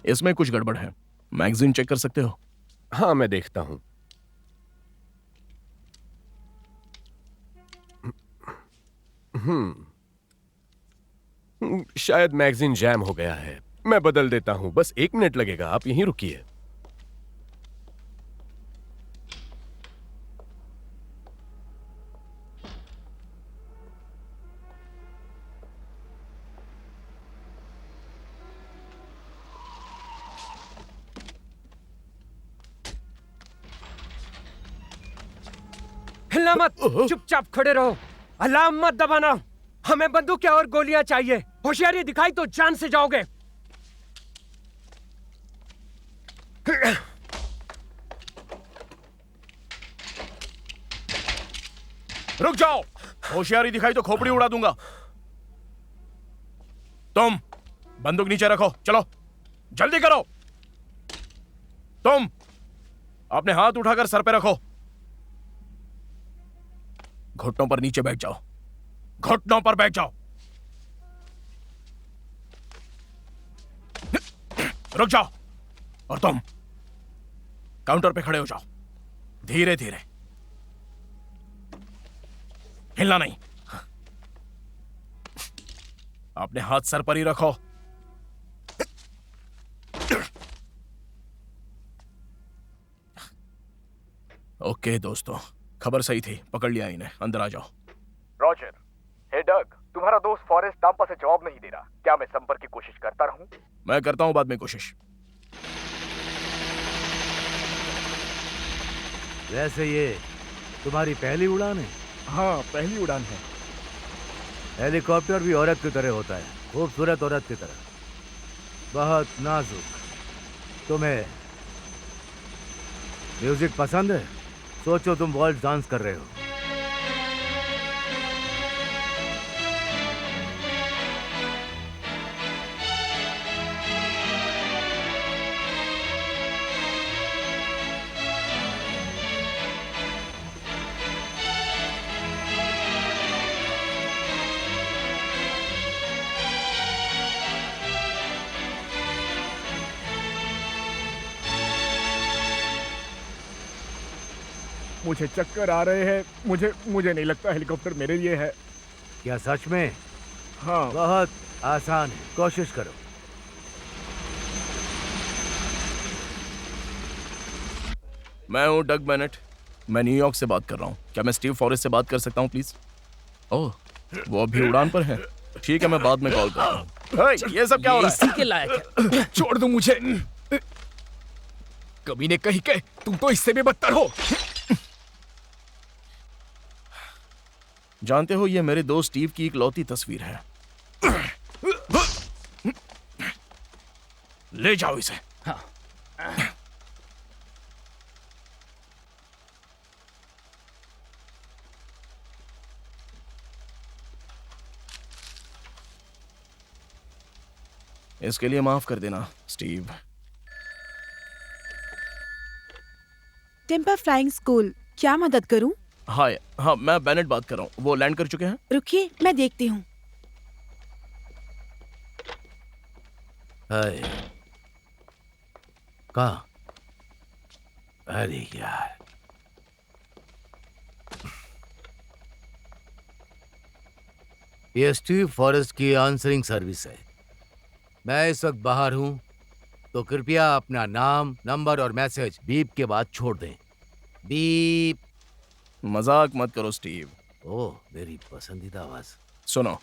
इसमें कुछ गड़बड़ है। मैगजीन चेक कर सकते हो? हाँ, मैं देखता हूं। शायद मैगजीन जैम हो गया है। मैं बदल देता हूं, बस 1 मिनट लगेगा, आप यहीं रुकिए। हिलना मत, चुपचाप खड़े रहो। अलार्म मत दबाना। हमें बंदूकें और गोलियां चाहिए। होशियारी दिखाई तो जान से जाओगे। रुक जाओ, होशियारी दिखाई तो खोपड़ी उड़ा दूंगा। तुम बंदूक नीचे रखो, चलो जल्दी करो। तुम अपने हाथ उठाकर सर पे रखो। घुटनों पर नीचे बैठ जाओ, घुटनों पर बैठ जाओ। रुक जाओ। और तुम काउंटर पे खड़े हो जाओ, धीरे धीरे, हिलना नहीं। अपने हाथ सर पर ही रखो। ओके दोस्तों, खबर सही थी, पकड़ लिया इन्हें। अंदर आ जाओ। रॉजर। हे डग, तुम्हारा दोस्त फॉरेस्ट टाम्पा से जवाब नहीं दे रहा। क्या मैं संपर्क की कोशिश करता रहूं? मैं करता हूं बाद में कोशिश। वैसे ये तुम्हारी पहली उड़ान है? हाँ, पहली उड़ान है। हेलीकॉप्टर भी औरत की तरह होता है, खूबसूरत औरत की तरह, बहुत नाजुक। तुम्हें म्यूजिक पसंद है? सोचो तुम वॉल्ट डांस कर रहे हो। मुझे चक्कर आ रहे हैं। मुझे नहीं लगता हेलीकॉप्टर मेरे लिए है। क्या सच में? हाँ। बहुत आसान है, कोशिश करो। मैं हूं डग बेनेट, मैं न्यूयॉर्क से बात कर रहा हूं। क्या मैं स्टीव फॉरेस्ट से बात कर सकता हूं प्लीज? ओह, वो अभी उड़ान पर है। ठीक है, मैं बाद में कॉल करता हूं। ये सब क्या हो रहा है? इसी के लायक है। छोड़ दो मुझे, कमीने कहीं के। तुम तो इससे भी बदतर हो। जानते हो, ये मेरे दोस्त स्टीव की इकलौती तस्वीर है। ले जाओ इसे। हाँ। इसके लिए माफ कर देना स्टीव। टेम्पा फ्लाइंग स्कूल, क्या मदद करूं? हाय, हाँ, मैं बेनेट बात कर रहा हूँ। वो लैंड कर चुके हैं? रुकिए, मैं देखती हूँ। हाय, कहाँ? अरे यार, ये स्टीव फॉरेस्ट की आंसरिंग सर्विस है। मैं इस वक्त बाहर हूं, तो कृपया अपना नाम, नंबर और मैसेज बीप के बाद छोड़ दें। बीप। मजाक मत करो स्टीव। ओह, मेरी पसंदीदा आवाज। सुनो,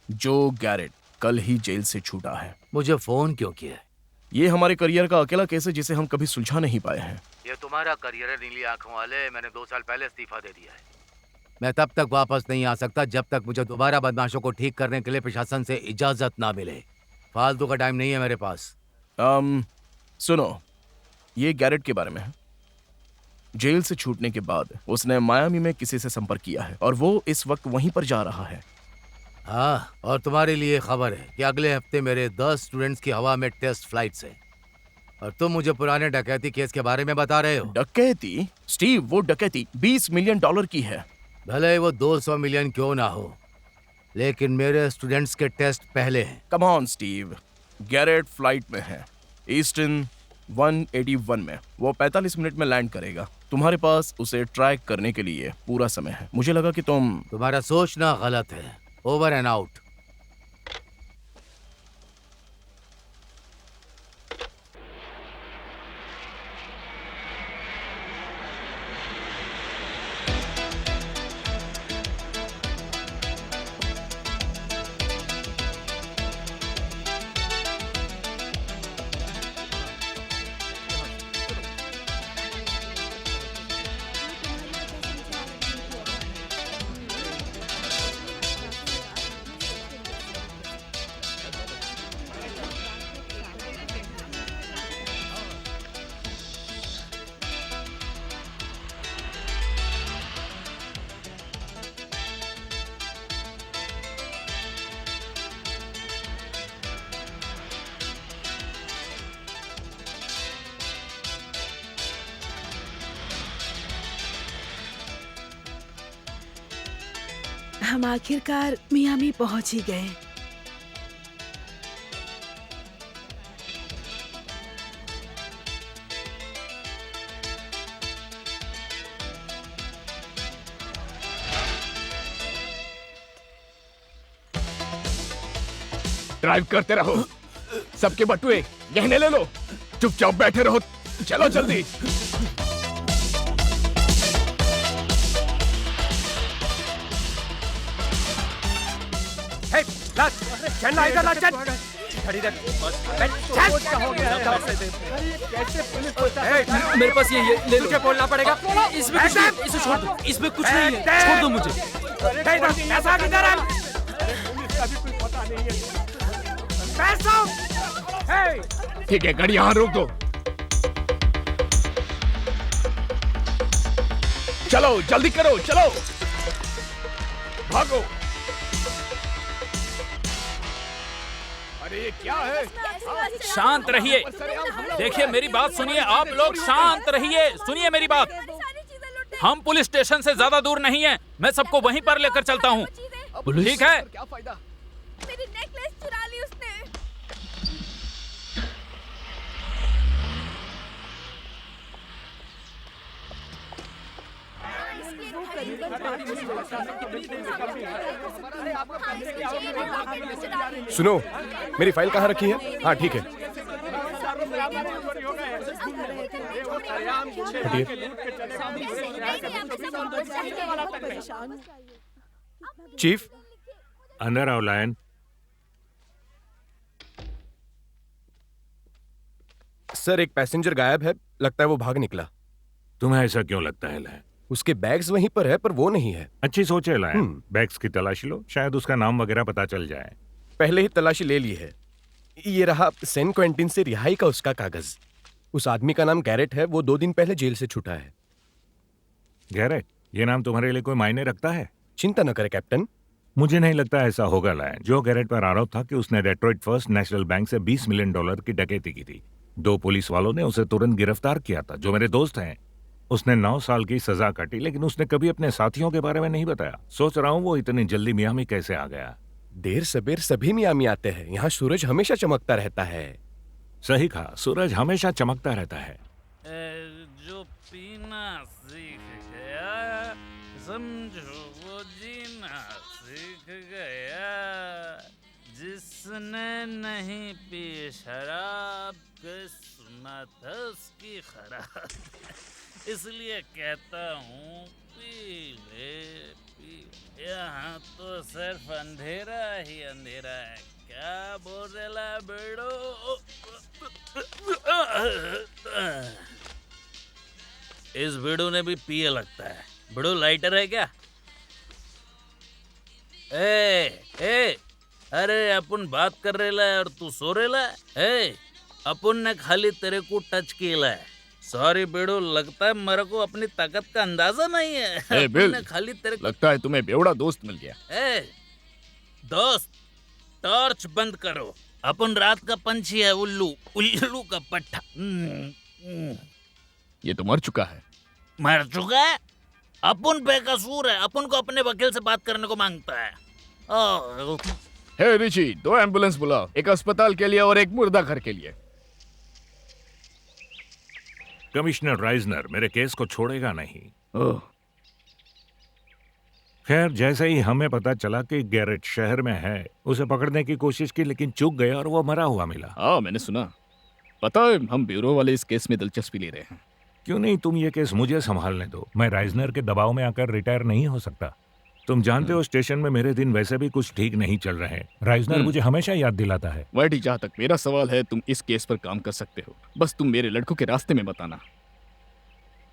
जो गैरेट कल ही जेल से छूटा है। मुझे फोन क्यों किया है? ये हमारे करियर का अकेला केस है जिसे हम कभी सुलझा नहीं पाए हैं। ये तुम्हारा करियर है नीली आंखों वाले। मैंने 2 साल पहले इस्तीफा दे दिया है। मैं तब तक वापस नहीं आ सकता जब तक मुझे दोबारा बदमाशों को ठीक करने के लिए प्रशासन से इजाजत ना मिले। फालतू का टाइम नहीं है मेरे पास। सुनो, ये गैरेट के बारे में है। जेल से छूटने के बाद उसने मायामी में किसी से संपर्क किया है और वो इस वक्त वहीं पर जा रहा है। हाँ, और तुम्हारे लिए खबर है कि अगले हफ्ते मेरे 10 स्टूडेंट्स की हवा में टेस्ट फ्लाइट्स है। और तुम मुझे पुराने डकैती केस के बारे में बता रहे हो। डकैती? स्टीव, वो डकैती $20 मिलियन की है। भले वो 200 मिलियन क्यों ना हो, लेकिन मेरे स्टूडेंट्स के टेस्ट पहले हैं। Come on Steve, Garrett flight में है। ईस्टर्न 181 में। वो 45 मिनट में लैंड करेगा। तुम्हारे पास उसे ट्रैक करने के लिए पूरा समय है। मुझे लगा कि तुम्हारा सोचना गलत है। Over and out. हम आखिरकार मियामी पहुंच ही गए। ड्राइव करते रहो। सबके बटुए गहने ले लो। चुपचाप बैठे रहो। चलो जल्दी। हे, ला, चल ला इधर ला, चल। खड़ी रह। चल। हे, मेरे पास ये ले लो। तुझे बोलना पड़ेगा। इसमें कुछ नहीं, इसे छोड़ दो। इसमें कुछ नहीं है, छोड़ दो मुझे। पैसा किधर है? पैसा। हे, ठीक है, गाड़ी यहाँ रोक दो। चलो जल्दी करो, चलो भागो। अरे ये क्या है? शांत रहिए। देखिए मेरी बात सुनिए, आप लोग शांत रहिए। सुनिए मेरी बात। हम पुलिस स्टेशन से ज्यादा दूर नहीं है। मैं सबको वहीं पर लेकर चलता हूँ। ठीक है? क्या फायदा? मेरी नेकलेस चुरा ली उसने। सुनो, मेरी फाइल कहाँ रखी है? हाँ ठीक है। हटिए। चीफ, अंदर आओ लायन। सर एक पैसेंजर गायब है। लगता है वो भाग निकला। तुम्हें ऐसा क्यों लगता है लायन? उसके बैग्स वहीं पर है पर वो नहीं है। अच्छी सोच है लायन। बैग्स की तलाशी लो, शायद उसका नाम वगैरह पता चल जाए। पहले ही तलाशी ले ली है। ये रहा सैन क्वेंटिन से रिहाई का उसका कागज। उस आदमी का नाम गैरेट है। वो 2 दिन पहले जेल से छूटा है। गैरेट, ये नाम तुम्हारे लिए कोई मायने रखता है? चिंता न करे कैप्टन। मुझे नहीं लगता ऐसा होगा लायन। जो गैरेट पर आरोप था कि उसने डेट्रॉइट फर्स्ट नेशनल बैंक से $20 मिलियन की डकैती की थी। 2 पुलिस वालों ने उसे तुरंत गिरफ्तार किया था, जो मेरे दोस्त हैं। उसने 9 साल की सजा काटी, लेकिन उसने कभी अपने साथियों के बारे में नहीं बताया। सोच रहा हूँ वो इतनी जल्दी मियामी कैसे आ गया। देर सबेर सभी मियामी आते हैं। यहाँ सूरज हमेशा चमकता रहता है। सही कहा, सूरज हमेशा चमकता रहता है। जो पीना सीख गया, समझो वो जीना सीख गया। जिसने नहीं पी शराब, किस्मत उसकी खराब। इसलिए कहता हूँ पी ले, पी ले। यहाँ तो सिर्फ अंधेरा ही अंधेरा है। क्या बोलेला बेड़ो? इस बेड़ो ने भी पिए लगता है। बेड़ो लाइटर है क्या? ए, अरे अपन बात कर रेला है और तू सो रेला है। अपन ने खाली तेरे को टच किया है। सॉरी बेड़ो, लगता है मेरे को अपनी ताकत का अंदाजा नहीं है। बिल, ने खाली तेरे लगता है तुम्हें बेवड़ा दोस्त मिल गया। दोस्त, टॉर्च बंद करो। अपन रात का पंछी है, उल्लू, उल्लू का पट्टा। ये तो मर चुका है। मर चुका है? अपन बेकसूर है। अपन को अपने वकील से बात करने को मांगता है। हे रिची, 2 एम्बुलेंस बुलाओ, एक अस्पताल के लिए और एक मुर्दा घर के लिए। कमिश्नर राइजनर मेरे केस को छोड़ेगा नहीं। ओह, खैर, जैसे ही हमें पता चला कि गैरेट शहर में है, उसे पकड़ने की कोशिश की लेकिन चूक गया और वो मरा हुआ मिला। हाँ, मैंने सुना। पता है, हम ब्यूरो वाले इस केस में दिलचस्पी ले रहे हैं। क्यों नहीं तुम ये केस मुझे संभालने दो। मैं राइजनर के दबाव में आकर रिटायर नहीं हो सकता। तुम जानते हो स्टेशन में मेरे दिन वैसे भी कुछ ठीक नहीं चल रहे हैं। राइजनर मुझे हमेशा याद दिलाता है। वैडी, जहाँ तक मेरा सवाल है, तुम इस केस पर काम कर सकते हो, बस तुम मेरे लड़कों के रास्ते में बताना।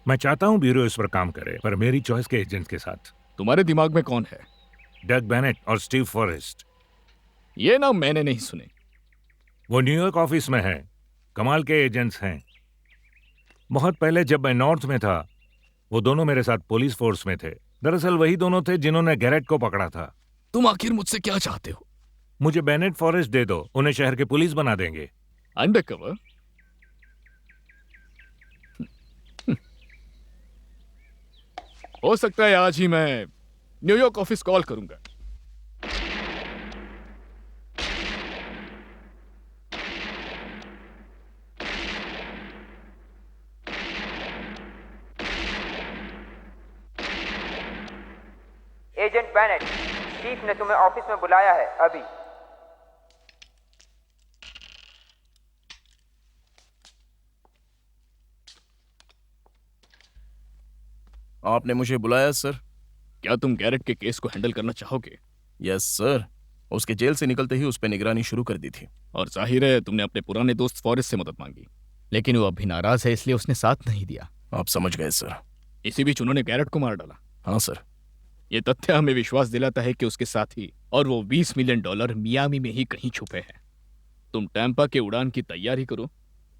मैं चाहता हूँ ब्यूरो इस पर काम करे, पर मेरी चॉइस के एजेंट के साथ। तुम्हारे दिमाग में कौन है? डग बेनेट और स्टीव फॉरेस्ट। ये नाम मैंने नहीं सुने। वो न्यूयॉर्क ऑफिस में है, कमाल के एजेंट्स हैं। बहुत पहले जब मैं नॉर्थ में था, वो दोनों मेरे साथ पुलिस फोर्स में थे। दरअसल वही दोनों थे जिन्होंने गैरेट को पकड़ा था। तुम आखिर मुझसे क्या चाहते हो? मुझे बेनेट फॉरेस्ट दे दो, उन्हें शहर के पुलिस बना देंगे। अंडरकवर? हो सकता है आज ही मैं न्यूयॉर्क ऑफिस कॉल करूंगा। एजेंट बेनेट, चीफ ने तुम्हें ऑफिस में बुलाया है अभी। आपने मुझे बुलाया सर? क्या तुम गैरेट के केस को हैंडल करना चाहोगे? Yes sir. उसके जेल से निकलते ही उस पर निगरानी शुरू कर दी थी। और जाहिर है तुमने अपने पुराने दोस्त फॉरेस्ट से मदद मांगी, लेकिन वो अभी नाराज है, इसलिए उसने साथ नहीं दिया। आप समझ गए सर। इसी बीच उन्होंने गैरेट को मार डाला। हाँ सर। ये तथ्य हमें विश्वास दिलाता है कि उसके साथी और वो $20 मिलियन मियामी में ही कहीं छुपे हैं। तुम टैंपा के उड़ान की तैयारी करो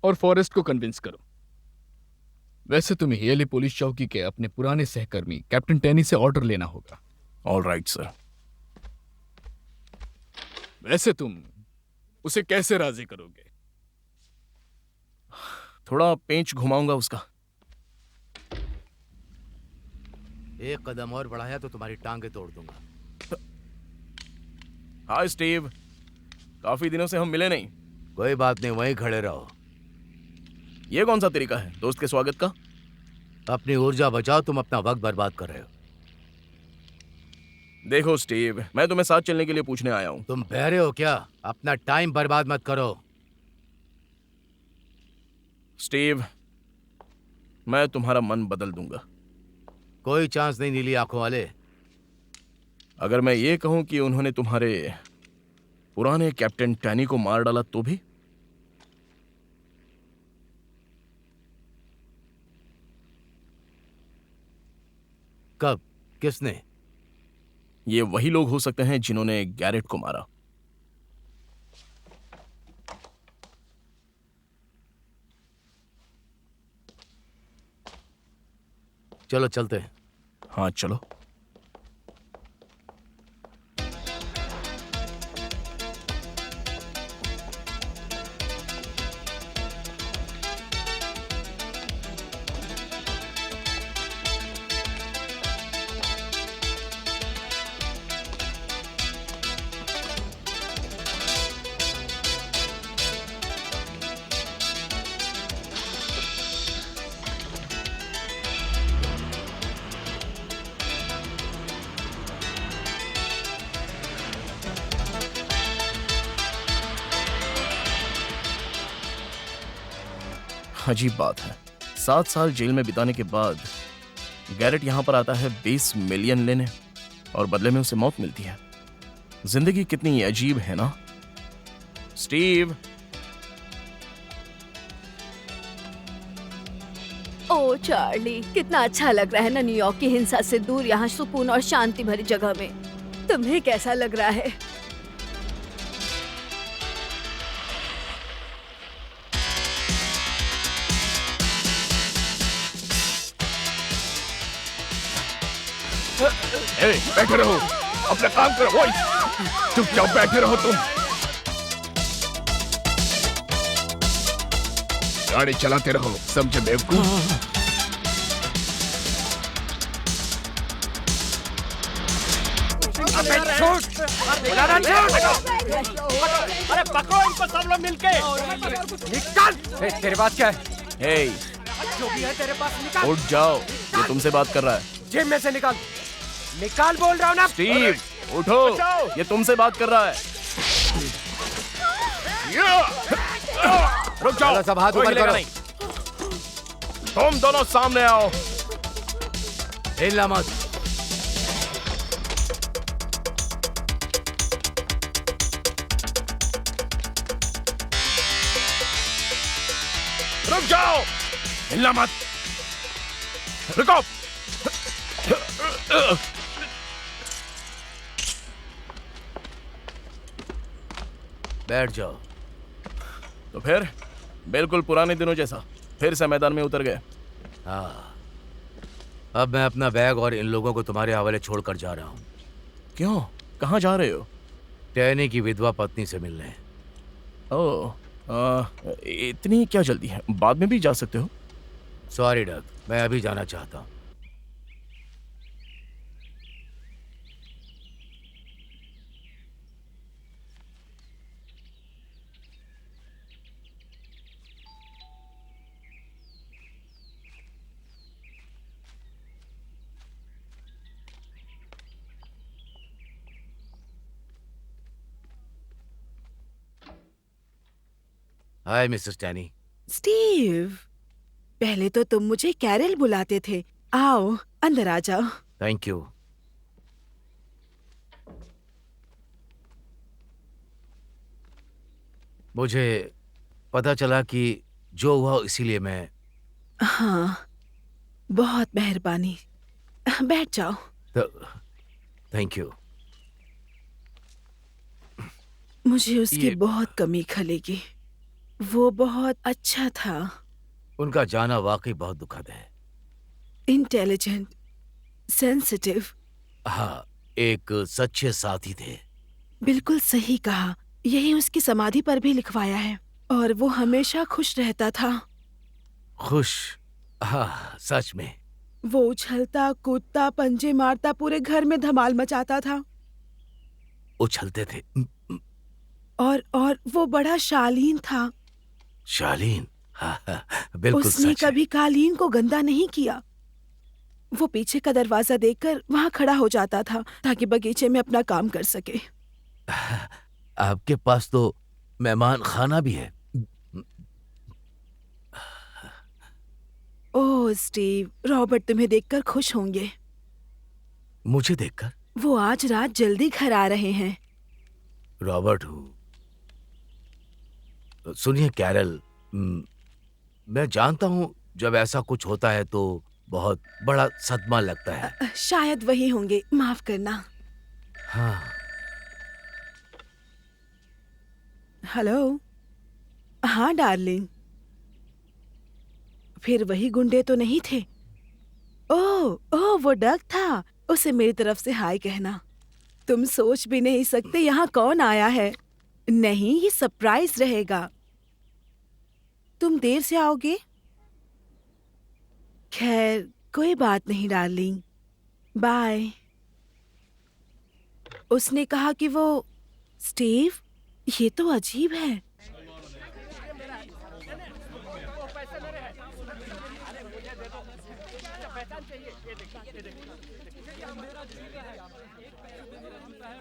और फॉरेस्ट को कन्विंस करो। वैसे तुम्हें हेले पुलिस चौकी के अपने पुराने सहकर्मी कैप्टन टैनी से ऑर्डर लेना होगा। All right sir. वैसे तुम उसे कैसे राजी करोगे? थोड़ा पेंच घुमाऊंगा उसका। एक कदम और बढ़ाया तो तुम्हारी टांगे तोड़ दूंगा। हाय स्टीव, काफी दिनों से हम मिले नहीं। कोई बात नहीं, वहीं खड़े रहो। ये कौन सा तरीका है दोस्त के स्वागत का? अपनी ऊर्जा बचाओ, तुम अपना वक्त बर्बाद कर रहे हो। देखो स्टीव, मैं तुम्हें साथ चलने के लिए पूछने आया हूँ। तुम बहरे हो क्या? अपना टाइम बर्बाद मत करो। स्टीव, मैं तुम्हारा मन बदल दूंगा। कोई चांस नहीं नीली आंखों वाले। अगर मैं ये कहूं कि उन्होंने तुम्हारे पुराने कैप्टन टैनी को मार डाला तो भी? कब? किसने? ये वही लोग हो सकते हैं जिन्होंने गैरेट को मारा। चलो चलते हैं। हाँ चलो। अजीब बात है, 7 साल जेल में बिताने के बाद गैरेट यहां पर आता है 20 मिलियन लेने और बदले में उसे मौत मिलती है। जिंदगी कितनी अजीब है ना स्टीव। ओ चार्ली, कितना अच्छा लग रहा है ना न्यूयॉर्क की हिंसा से दूर, यहाँ सुकून और शांति भरी जगह में। तुम्हें कैसा लग रहा है? बैठे रहो, अपना काम करो। वही चुपचाप बैठे रहो तुम। गाड़ी चलाते रहो, समझे बेवकूफ। अरे पकड़ो इनको सब लोग मिलके। निकल। तेरे बात क्या है? हे, जो भी है तेरे पास निकाल। उठ जाओ, ये तुमसे बात कर रहा है। जेब में से निकाल, निकाल बोल रहा हूँ ना। स्टीव, उठो, ये तुमसे बात कर रहा है। रुक जाओ, सब हाथ कोई ऊपर हिलेगा करो। नहीं। तुम दोनों सामने आओ। हिलना मत। रुक जाओ, हिलना मत। रुको। बैठ जाओ। तो फिर बिल्कुल पुराने दिनों जैसा फिर से मैदान में उतर गए। हाँ, अब मैं अपना बैग और इन लोगों को तुम्हारे हवाले छोड़कर जा रहा हूँ। क्यों, कहाँ जा रहे हो? टैनी की विधवा पत्नी से मिलने। ओह, इतनी क्या जल्दी है? बाद में भी जा सकते हो। सॉरी डग, मैं अभी जाना चाहता हूँ। हाय मिसेस टैनी। स्टीव, पहले तो तुम मुझे कैरल बुलाते थे। आओ, अंदर आ जाओ। Thank you. मुझे पता चला कि जो हुआ इसीलिए मैं। हाँ, बहुत मेहरबानी। बैठ जाओ। Thank you. मुझे उसकी बहुत कमी खलेगी। वो बहुत अच्छा था। उनका जाना वाकई बहुत दुखद है। Intelligent, sensitive. हाँ, एक सच्चे साथी थे। बिल्कुल सही कहा। यही उसकी समाधि पर भी लिखवाया है। और वो हमेशा खुश रहता था। खुश? हाँ, सच में। वो उछलता कूदता, पंजे मारता, पूरे घर में धमाल मचाता था। उछलते थे। और वो बड़ा शालीन था। शालीन? हाँ, हाँ, बिल्कुल उसने सच है। कभी कालीन को गंदा नहीं किया। वो पीछे का दरवाजा देखकर वहाँ खड़ा हो जाता था ताकि बगीचे में अपना काम कर सके। आपके पास तो मेहमान खाना भी है। ओह स्टीव, रॉबर्ट तुम्हें देखकर खुश होंगे। मुझे देखकर? वो आज रात जल्दी घर आ रहे हैं। रॉबर्ट हूँ। सुनिए कैरल, मैं जानता हूँ जब ऐसा कुछ होता है तो बहुत बड़ा सदमा लगता है। शायद वही होंगे, माफ करना। हाँ। हेलो। हाँ डार्लिंग। फिर वही गुंडे तो नहीं थे? ओह वो डग था। उसे मेरी तरफ से हाय कहना। तुम सोच भी नहीं सकते यहाँ कौन आया है। नहीं, ये सरप्राइज रहेगा। तुम देर से आओगे? खैर कोई बात नहीं डार्लिंग, बाय। उसने कहा कि वो स्टीव, ये तो अजीब है।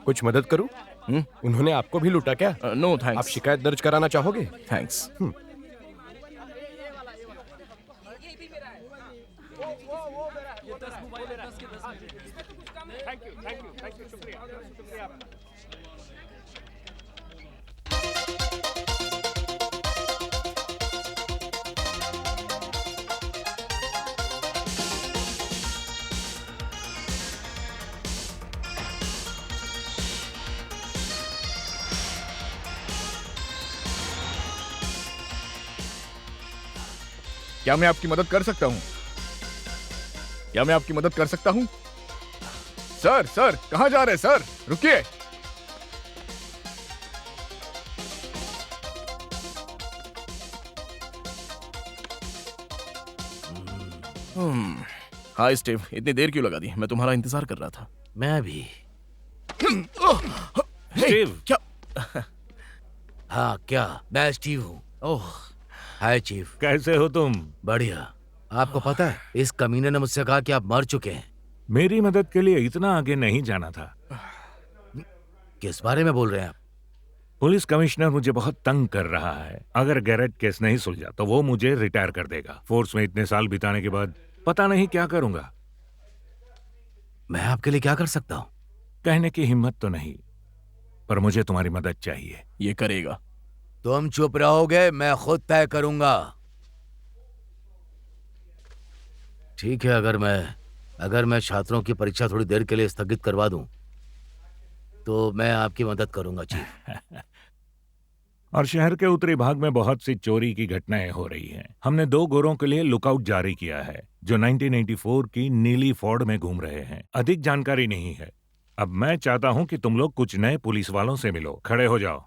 कुछ मदद करूं? उन्होंने आपको भी लूटा क्या? No thanks. आप शिकायत दर्ज कराना चाहोगे? थैंक्स। क्या मैं आपकी मदद कर सकता हूं? क्या मैं आपकी मदद कर सकता हूं? सर, सर, कहां जा रहे हैं सर? रुकिए। हाय स्टीव, इतनी देर क्यों लगा दी? मैं तुम्हारा इंतजार कर रहा था। मैं भी। स्टीव, क्या? हाँ क्या, मैं स्टीव हूँ। ओह, हाय चीफ। कैसे हो तुम? बढ़िया। आपको पता है इस कमीने ने मुझसे कहा कि आप मर चुके हैं। मेरी मदद के लिए इतना आगे नहीं जाना था। किस बारे में बोल रहे हैं आप? पुलिस कमिश्नर मुझे बहुत तंग कर रहा है। अगर गैरेट केस नहीं सुलझा तो वो मुझे रिटायर कर देगा। फोर्स में इतने साल बिताने के बाद पता नहीं क्या करूंगा। मैं आपके लिए क्या कर सकता हूँ? कहने की हिम्मत तो नहीं, पर मुझे तुम्हारी मदद चाहिए। ये करेगा। तुम चुप रहोगे, मैं खुद तय करूंगा। ठीक है, अगर मैं छात्रों की परीक्षा थोड़ी देर के लिए स्थगित करवा दूं तो मैं आपकी मदद करूंगा चीफ। और शहर के उत्तरी भाग में बहुत सी चोरी की घटनाएं हो रही हैं। हमने 2 गोरों के लिए लुकआउट जारी किया है जो 1984 की नीली फोर्ड में घूम रहे हैं। अधिक जानकारी नहीं है। अब मैं चाहता हूं कि तुम लोग कुछ नए पुलिस वालों से मिलो। खड़े हो जाओ।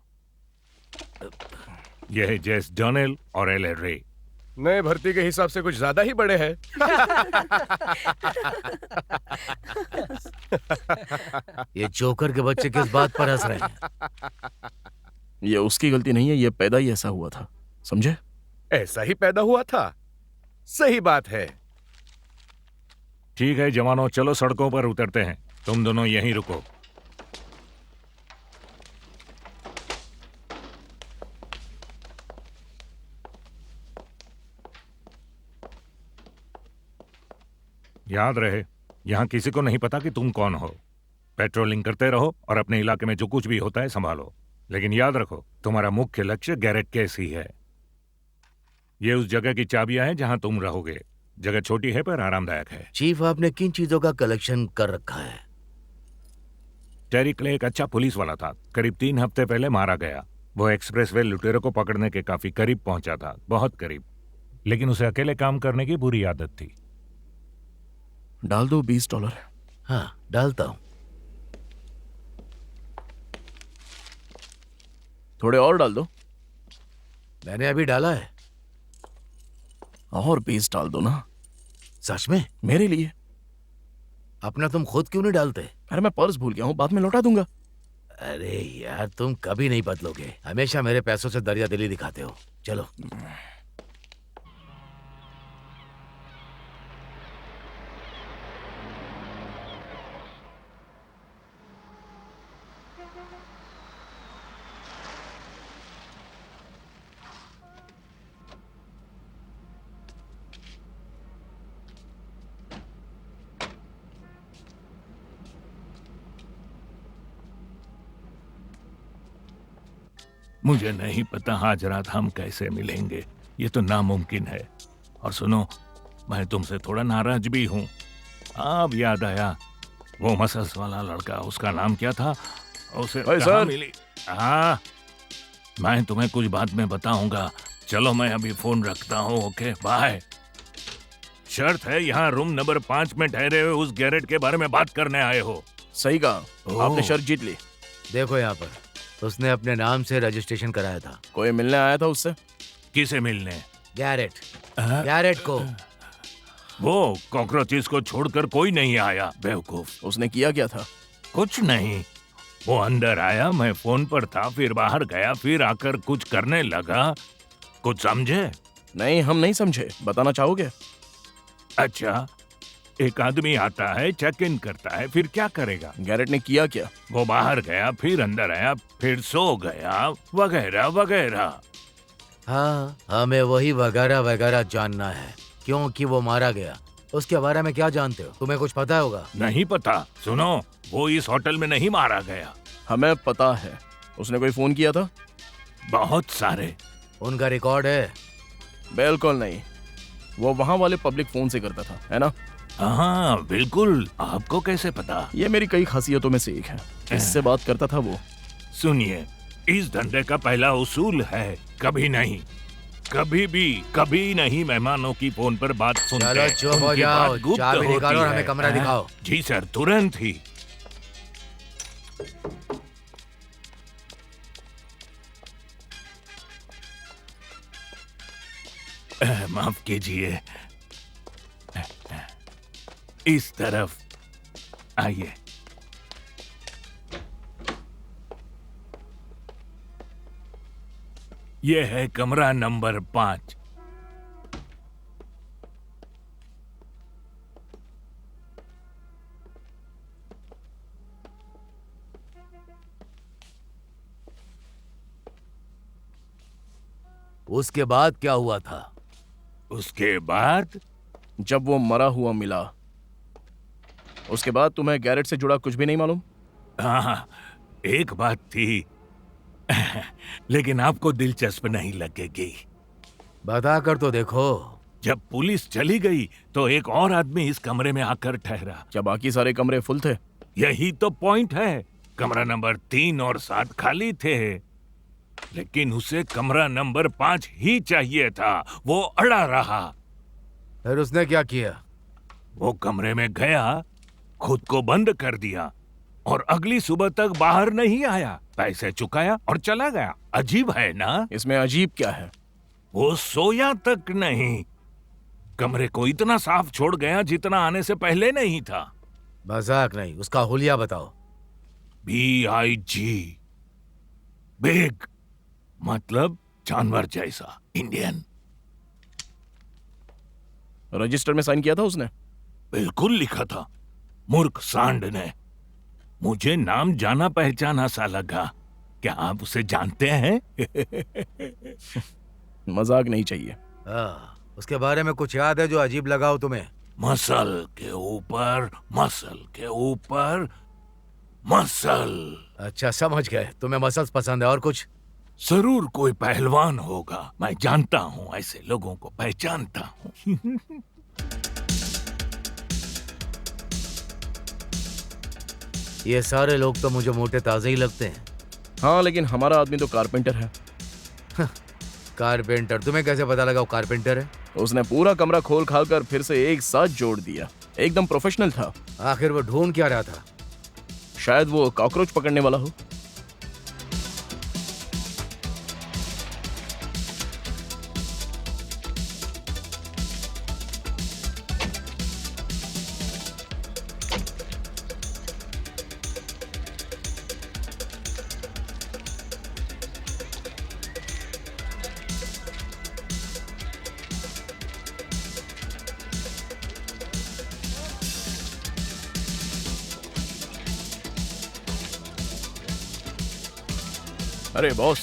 यह है जेस डोनेल और एल रे। नए भर्ती के हिसाब से कुछ ज्यादा ही बड़े हैं। ये जोकर के बच्चे किस बात पर हंस रहे हैं? ये उसकी गलती नहीं है, ये पैदा ही ऐसा हुआ था, समझे? ऐसा ही पैदा हुआ था। सही बात है। ठीक है जवानों, चलो सड़कों पर उतरते हैं। तुम दोनों यहीं रुको। याद रहे, यहां किसी को नहीं पता कि तुम कौन हो। पेट्रोलिंग करते रहो और अपने इलाके में जो कुछ भी होता है संभालो। लेकिन याद रखो, तुम्हारा मुख्य लक्ष्य गैरेट केस ही है। ये उस जगह की चाबियां हैं जहां तुम रहोगे। जगह छोटी है पर आरामदायक है। चीफ, आपने किन चीजों का कलेक्शन कर रखा है? टेरी क्ले एक अच्छा पुलिस वाला था। करीब 3 हफ्ते पहले मारा गया। वो एक्सप्रेसवे लुटेरों को पकड़ने के काफी करीब पहुंचा था, बहुत करीब। लेकिन उसे अकेले काम करने की बुरी आदत थी। डाल दो $20। हाँ, डालता हूं। थोड़े और डाल दो। मैंने अभी डाला है। और 20 डाल दो ना। सच में? मेरे लिए। अपना तुम खुद क्यों नहीं डालते? अरे मैं पर्स भूल गया हूँ, बाद में लौटा दूंगा। अरे यार, तुम कभी नहीं बदलोगे। हमेशा मेरे पैसों से दरिया दिली दिखाते हो। चलो। मुझे नहीं पता आज रात हम कैसे मिलेंगे। ये तो नामुमकिन है। और सुनो, मैं तुमसे थोड़ा नाराज भी हूँ। अब याद आया, वो मसल्स वाला लड़का, उसका नाम क्या था? उसे कहाँ मिली? हाँ, मैं तुम्हें कुछ बाद में बताऊंगा। चलो मैं अभी फोन रखता हूँ। Okay bye. शर्त है, यहाँ रूम नंबर 5 में ठहरे हुए उस गैरेट के बारे में बात करने आए हो। सही कहा, आपने शर्त जीत ली। देखो यहाँ पर, उसने अपने नाम से रजिस्ट्रेशन कराया था। कोई मिलने आया था उससे? किसे मिलने? गैरेट। गैरेट को। वो कॉकरोचेस को छोड़कर कोई नहीं आया, बेवकूफ। उसने किया क्या था? कुछ नहीं। वो अंदर आया, मैं फोन पर था, फिर बाहर गया, फिर आकर कुछ करने लगा। कुछ समझे? नहीं, हम नहीं समझे। बताना चाहोगे? अच्छा, एक आदमी आता है, चेक इन करता है, फिर क्या करेगा? गैरेट ने किया क्या? वो बाहर गया, फिर अंदर आया, फिर सो गया, वगैरह वगैरह। हाँ, हमें वही वगैरह वगैरह जानना है, क्योंकि वो मारा गया। उसके बारे में क्या जानते हो? तुम्हें कुछ पता होगा। नहीं पता। सुनो, वो इस होटल में नहीं मारा गया। हमें पता है। उसने कोई फोन किया था? बहुत सारे। उनका रिकॉर्ड है? बिल्कुल नहीं। वो वहाँ वाले पब्लिक फोन से करता था, है ना? हाँ बिल्कुल। आपको कैसे पता? ये मेरी कई खासियतों में से एक है। किससे बात करता था वो? सुनिए, इस धंधे का पहला उसूल है, कभी नहीं मेहमानों की फोन पर बात सुनते। चलो चुप हो जाओ, चाबी निकालो और हमें कमरा दिखाओ। जी सर, तुरंत ही। माफ कीजिए, इस तरफ आइए। यह है कमरा नंबर 5। उसके बाद क्या हुआ था? उसके बाद जब वो मरा हुआ मिला, उसके बाद तुम्हें गैरेट से जुड़ा कुछ भी नहीं मालूम? हाँ, एक बात थी लेकिन आपको दिलचस्प नहीं लगेगी। बता कर तो देखो। जब पुलिस चली गई तो एक और आदमी इस कमरे में आकर ठहरा। क्या बाकी सारे कमरे फुल थे? यही तो पॉइंट है। कमरा नंबर 3 और 7 खाली थे, लेकिन उसे कमरा नंबर 5 ही चाहिए था। वो अड़ा रहा। फिर उसने क्या किया? वो कमरे में गया, खुद को बंद कर दिया और अगली सुबह तक बाहर नहीं आया। पैसे चुकाया और चला गया। अजीब है ना? इसमें अजीब क्या है? वो सोया तक नहीं। कमरे को इतना साफ छोड़ गया जितना आने से पहले नहीं था। मजाक नहीं, उसका हुलिया बताओ। BIG, बिग, मतलब जानवर जैसा, इंडियन। रजिस्टर में साइन किया था उसने? बिल्कुल लिखा था, मूर्ख सांड ने। मुझे नाम जाना पहचाना सा लगा। क्या आप उसे जानते हैं? मजाक नहीं चाहिए। उसके बारे में कुछ याद है जो अजीब लगा हो तुम्हें? मसल के ऊपर मसल के ऊपर मसल। अच्छा, समझ गए। तुम्हें मसल्स पसंद है। और कुछ? जरूर कोई पहलवान होगा। मैं जानता हूँ, ऐसे लोगों को पहचानता हूँ। ये सारे लोग तो मुझे मोटे ताजे ही लगते हैं। हाँ, लेकिन हमारा आदमी तो कारपेंटर है। कारपेंटर? तुम्हें कैसे पता लगा वो कारपेंटर है? उसने पूरा कमरा खोल खाल कर फिर से एक साथ जोड़ दिया। एकदम प्रोफेशनल था। आखिर वो ढूंढ क्या रहा था? शायद वो कॉकरोच पकड़ने वाला हो। अरे बॉस,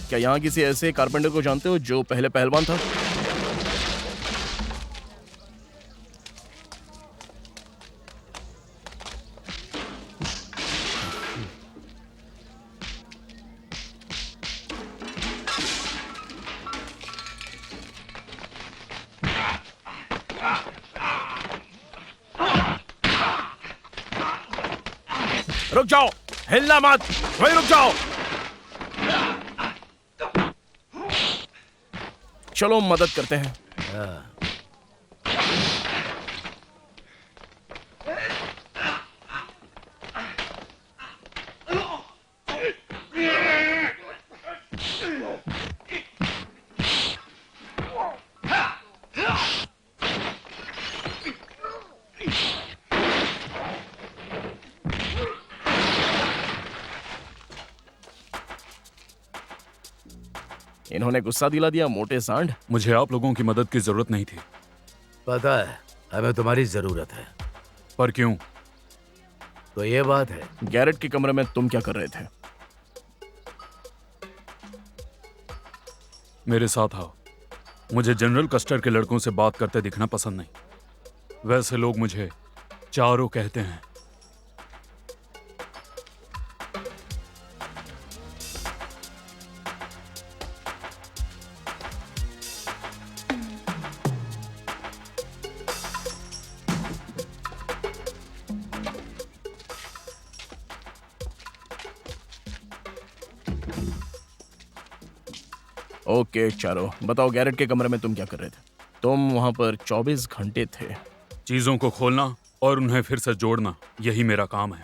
क्या यहाँ किसी ऐसे कारपेंटर को जानते हो जो पहले पहलवान था? रुक जाओ, हिलना मत, वहीं रुक जाओ। चलो मदद करते हैं। इन्होंने गुस्सा दिला दिया, मोटे सांड। मुझे आप लोगों की मदद की जरूरत नहीं थी। पता है, हमें तुम्हारी जरूरत है। पर क्यों? तो ये बात है। गैरेट के कमरे में तुम क्या कर रहे थे? मेरे साथ आओ। मुझे जनरल कस्टर के लड़कों से बात करते दिखना पसंद नहीं। वैसे लोग मुझे चारों कहते हैं। ओके चारो, बताओ गैरेट के कमरे में तुम क्या कर रहे थे? तुम वहां पर 24 घंटे थे। चीजों को खोलना और उन्हें फिर से जोड़ना, यही मेरा काम है।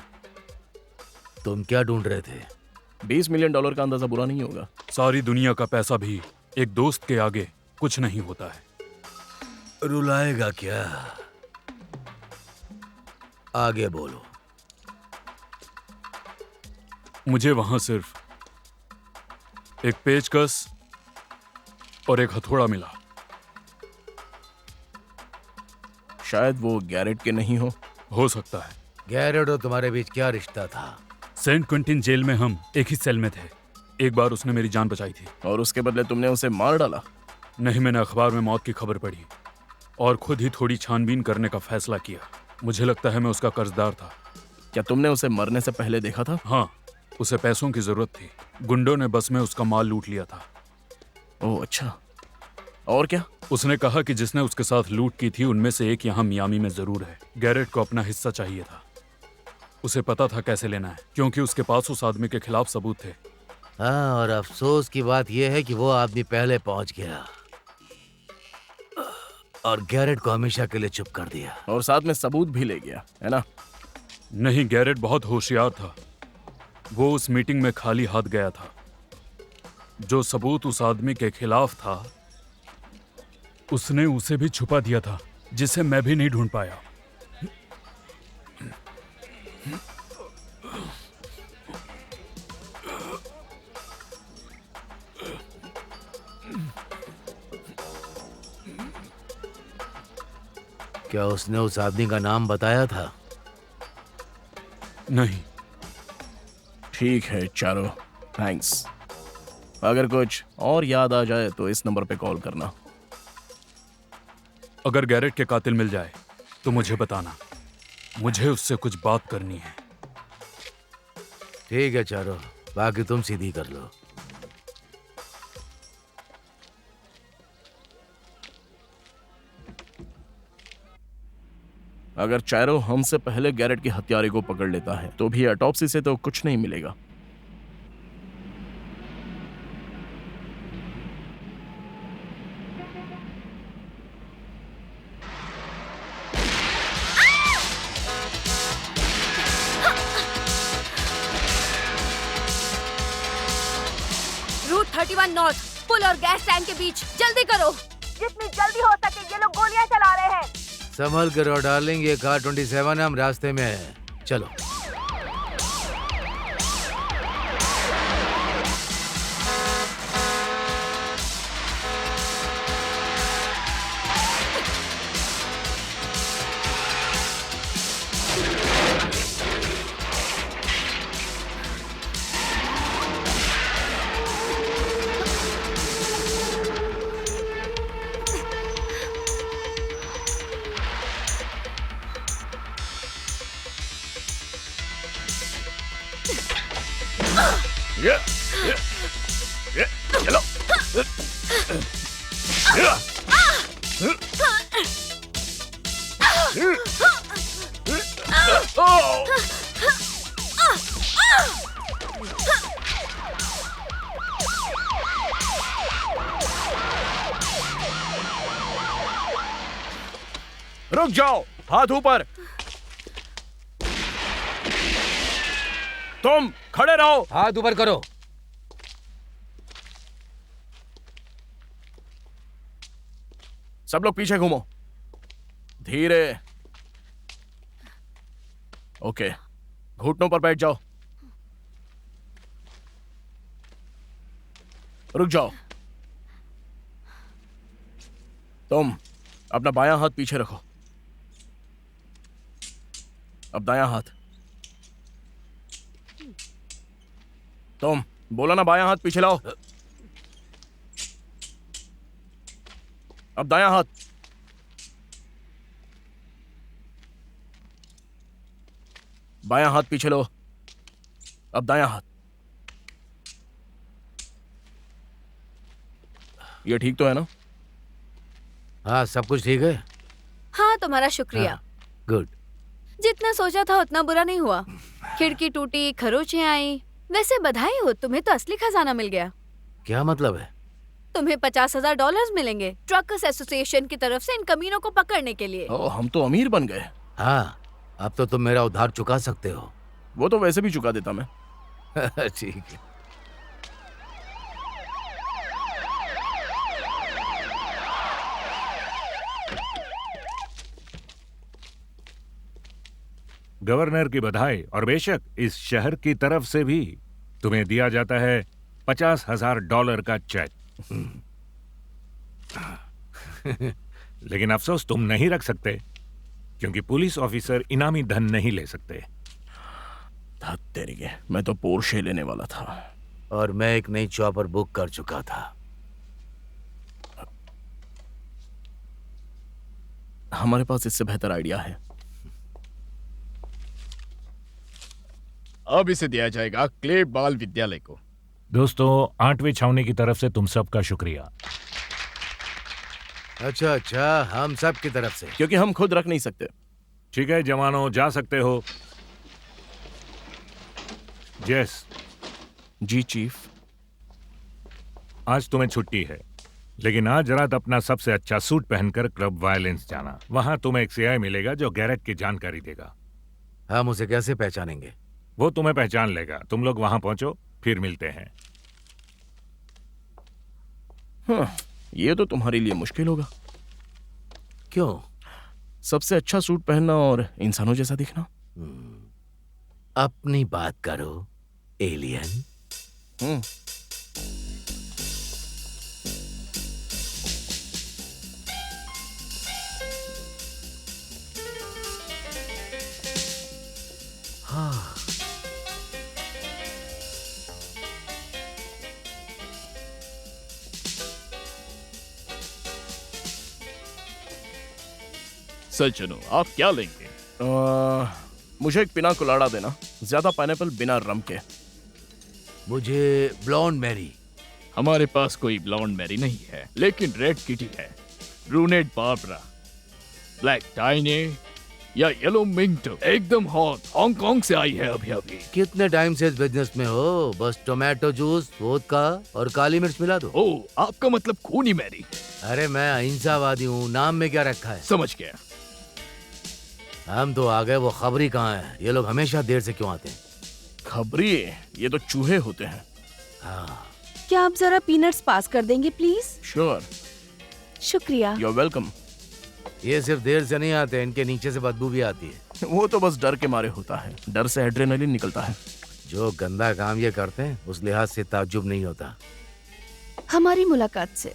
तुम क्या ढूंढ रहे थे? $20 मिलियन का अंदाजा बुरा नहीं होगा। सारी दुनिया का पैसा भी एक दोस्त के आगे कुछ नहीं होता है। रुलाएगा क्या? आगे बोलो। मुझे वहां सिर्फ एक पेचकस और एक हथौड़ा मिला। शायद वो गैरेट के नहीं हो सकता है। गैरेट और तुम्हारे बीच क्या रिश्ता था? सेंट क्विंटिन जेल में हम एक ही सेल में थे। एक बार उसने मेरी जान बचाई थी। और उसके बदले तुमने उसे मार डाला? नहीं, मैंने अखबार में मौत की खबर पढ़ी और खुद ही थोड़ी छानबीन करने का फैसला किया। मुझे लगता है मैं उसका कर्जदार था। क्या तुमने उसे मरने से पहले देखा था? हाँ, उसे पैसों की जरूरत थी। गुंडों ने बस में उसका माल लूट लिया था। ओह अच्छा, और क्या? उसने कहा कि जिसने उसके साथ लूट की थी उनमें से एक यहाँ मियामी में जरूर है। गैरेट को अपना हिस्सा चाहिए था। उसे पता था कैसे लेना है, क्योंकि उसके पास उस आदमी के खिलाफ सबूत थे। हाँ, और अफसोस की बात यह है कि वो आदमी पहले पहुंच गया और गैरेट को हमेशा के लिए चुप कर दिया। और साथ में सबूत भी ले गया, है ना? नहीं, गैरेट बहुत होशियार था। वो उस मीटिंग में खाली हाथ गया था। जो सबूत उस आदमी के खिलाफ था उसने उसे भी छुपा दिया था, जिसे मैं भी नहीं ढूंढ पाया। क्या उसने उस आदमी का नाम बताया था? नहीं। ठीक है चारो, थैंक्स। अगर कुछ और याद आ जाए तो इस नंबर पे कॉल करना। अगर गैरेट के कातिल मिल जाए तो मुझे बताना। मुझे उससे कुछ बात करनी है। ठीक है चारो, बाकी तुम सीधी कर लो। अगर चारो हमसे पहले गैरेट के हत्यारे को पकड़ लेता है तो भी ऑटोप्सी से तो कुछ नहीं मिलेगा। रूट 31 नॉर्थ, पुल और गैस टैंक के बीच, जल्दी करो। जितनी जल्दी हो सके, ये लोग गोलियां चला रहे हैं। संभल करो डार्लिंग, ये कार 27 हम रास्ते में है। चलो। चलो। रुक जाओ, हाथ ऊपर। तुम खड़े रहो। हाथ ऊपर करो। सब लोग पीछे घूमो, धीरे। ओके, घुटनों पर बैठ जाओ। रुक जाओ। तुम अपना बायां हाथ पीछे रखो। अब दायां हाथ। तुम बोला ना बायां हाथ पीछे लाओ। अब दायां हाथ। बायां हाथ पीछे लो। अब दायां हाथ। ये ठीक तो है ना? हाँ, सब कुछ ठीक है। हाँ, तुम्हारा शुक्रिया। गुड। जितना सोचा था उतना बुरा नहीं हुआ। खिड़की टूटी, खरोंचें आई। वैसे बधाई हो, तुम्हें तो असली खजाना मिल गया। क्या मतलब है? तुम्हें $50,000 मिलेंगे ट्रकर्स एसोसिएशन की तरफ से इन कमीनों को पकड़ने के लिए। ओ, हम तो अमीर बन गए। हाँ, अब तो तुम मेरा उधार चुका सकते हो। वो तो वैसे भी चुका देता मैं। ठीक है। गवर्नर की बधाई, और बेशक इस शहर की तरफ से भी तुम्हें दिया जाता है $50,000 का चेक। लेकिन अफसोस तुम नहीं रख सकते, क्योंकि पुलिस ऑफिसर इनामी धन नहीं ले सकते। तेरी के, मैं तो पोर्शे लेने वाला था। और मैं एक नई चॉपर बुक कर चुका था। हमारे पास इससे बेहतर आइडिया है। अब इसे दिया जाएगा क्ले बाल विद्यालय को। दोस्तों, 8वीं छावनी की तरफ से तुम सबका शुक्रिया। अच्छा, हम सब की तरफ से। क्योंकि हम खुद रख नहीं सकते। ठीक है जवानों, जा सकते हो। यस। जी चीफ। आज तुम्हें छुट्टी है, लेकिन आज रात अपना सबसे अच्छा सूट पहनकर क्लब वायलेंस जाना। वहां तुम्हें एक सीआई मिलेगा जो गैरेट की जानकारी देगा। हम उसे कैसे पहचानेंगे? वो तुम्हें पहचान लेगा। तुम लोग वहां पहुंचो, फिर मिलते हैं। हाँ, ये तो तुम्हारे लिए मुश्किल होगा। क्यों? सबसे अच्छा सूट पहनना और इंसानों जैसा दिखना। अपनी बात करो एलियन। हाँ। सज्जनों, आप क्या लेंगे? मुझे एक पिना कोलाडा देना, ज्यादा पाइनएप्पल, बिना रम के। मुझे ब्लॉन्ड मैरी। हमारे पास कोई ब्लॉन्ड मैरी नहीं है, लेकिन रेड किटी है, ब्रूनेट बार्बरा, ब्लैक टाइने या येलो मिंटो, एकदम हॉट, हांगकांग से आई है अभी अभी। कितने टाइम से इस बिजनेस में हो? बस टोमेटो जूस, वोदका और काली मिर्च मिला दो। ओह, आपका मतलब खूनी मैरी? अरे मैं अहिंसावादी हूँ, नाम में क्या रखा है? समझ गया। हम तो आ गए, वो खबरी कहाँ है? ये लोग हमेशा देर से क्यों आते हैं? खबरी? ये तो चूहे होते हैं। हाँ। क्या आप जरा पीनट्स पास कर देंगे प्लीज? श्योर। शुक्रिया। You are welcome. ये सिर्फ देर से नहीं आते, इनके नीचे से बदबू भी आती है। वो तो बस डर के मारे होता है, डर से एड्रेनलिन निकलता है। जो गंदा काम ये करते हैं उस लिहाज से ताज्जुब नहीं होता। हमारी मुलाकात से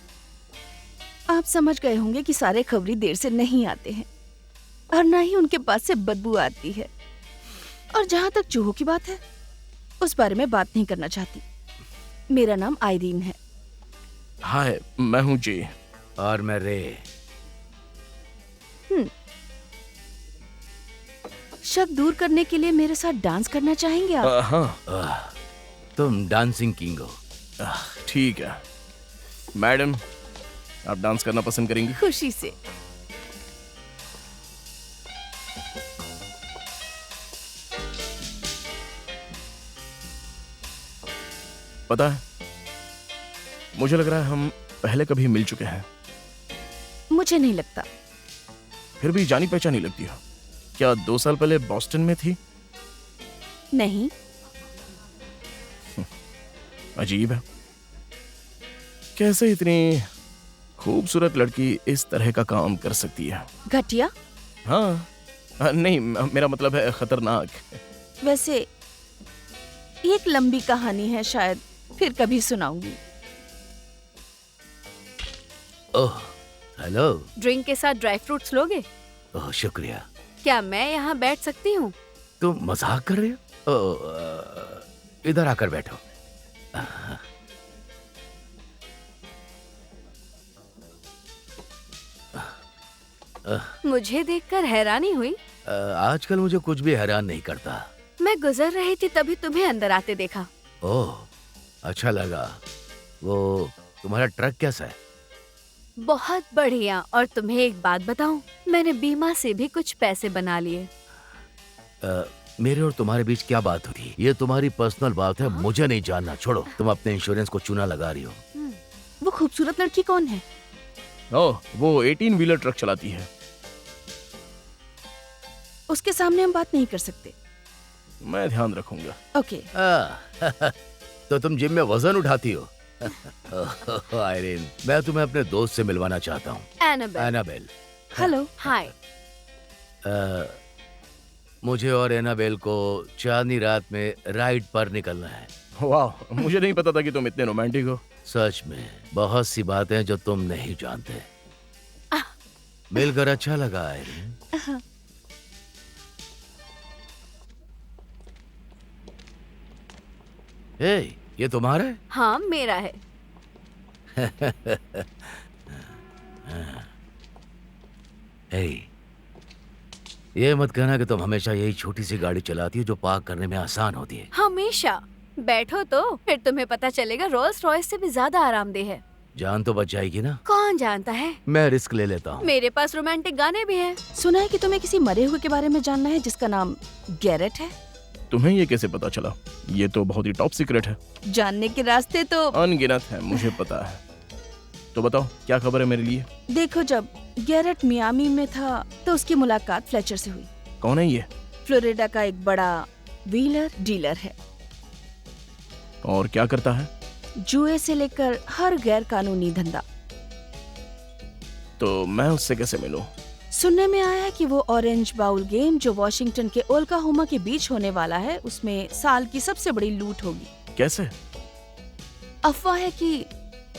आप समझ गए होंगे कि सारे खबरी देर से नहीं आते हैं और ना ही उनके पास से बदबू आती है। और जहाँ तक चूहों की बात है, उस बारे में बात नहीं करना चाहती। मेरा नाम आयरीन है। हाय, मैं हूँ जी। और मैं रे। शक दूर करने के लिए मेरे साथ डांस करना चाहेंगे आप? हाँ। तुम डांसिंग किंग हो। ठीक है मैडम, आप डांस करना पसंद करेंगी? खुशी से। पता है, मुझे लग रहा है हम पहले कभी मिल चुके हैं। मुझे नहीं लगता। फिर भी जानी पहचानी लगती हो। क्या 2 साल पहले बॉस्टन में थी? नहीं। अजीब है, कैसे इतनी खूबसूरत लड़की इस तरह का काम कर सकती है। घटिया? हाँ, नहीं, मेरा मतलब है खतरनाक। वैसे ये एक लंबी कहानी है, शायद फिर कभी सुनाऊंगी। ओह, हेलो। ड्रिंक के साथ ड्राई फ्रूट्स लोगे? ओह, शुक्रिया। क्या मैं यहाँ बैठ सकती हूँ? तुम मजाक कर रहे हो? ओह, इधर आकर बैठो। मुझे देखकर हैरानी हुई? आजकल मुझे कुछ भी हैरान नहीं करता। मैं गुजर रही थी तभी तुम्हें अंदर आते देखा। ओह, अच्छा लगा। वो तुम्हारा ट्रक कैसा है? बहुत बढ़िया। और तुम्हें एक बात बताऊं, मैंने बीमा से भी कुछ पैसे बना लिए। मेरे और तुम्हारे बीच क्या बात होती? ये तुम्हारी पर्सनल बात है, मुझे नहीं जानना। छोड़ो, तुम अपने इंश्योरेंस को चूना लगा रही हो। वो खूबसूरत लड़की कौन है? ओह, वो 18 व्हीलर ट्रक चलाती है। उसके सामने हम बात नहीं कर सकते। मैं ध्यान रखूंगा। ओके। तो तुम जिम में वजन उठाती हो? आयरीन, मैं तुम्हें अपने दोस्त से मिलवाना चाहता हूँ। एनाबेल। हेलो। हाय। मुझे और एनाबेल को चांदनी रात में राइड पर निकलना है। वाह, मुझे नहीं पता था कि तुम इतने रोमांटिक हो। सच में बहुत सी बातें जो तुम नहीं जानते। मिलकर अच्छा लगा आयरीन। हे, ये तुम्हारा है? हाँ मेरा है। हे, ये मत कहना कि तुम हमेशा यही छोटी सी गाड़ी चलाती हो जो पार्क करने में आसान होती है। हमेशा। बैठो तो फिर तुम्हें पता चलेगा रोल्स रॉयस से भी ज्यादा आरामदेह है। जान तो बच जाएगी ना? कौन जानता है, मैं रिस्क ले लेता हूँ। मेरे पास रोमांटिक गाने भी हैं। सुना है कि तुम्हें किसी मरे हुए के बारे में जानना है जिसका नाम गैरेट है। तुम्हें ये कैसे पता चला? ये तो बहुत ही टॉप सीक्रेट है। जानने के रास्ते तो अनगिनत है, मुझे पता है। तो बताओ क्या खबर है मेरे लिए? देखो, जब गैरेट मियामी में था तो उसकी मुलाकात फ्लेचर से हुई। कौन है ये? फ्लोरिडा का एक बड़ा व्हीलर डीलर है। और क्या करता है? जुए से लेकर हर गैर कानूनी धंधा। तो मैं उससे कैसे मिलूं? सुनने में आया है कि वो ऑरेंज बाउल गेम जो वॉशिंगटन के ओक्लाहोमा के बीच होने वाला है, उसमें साल की सबसे बड़ी लूट होगी। कैसे? अफवाह है कि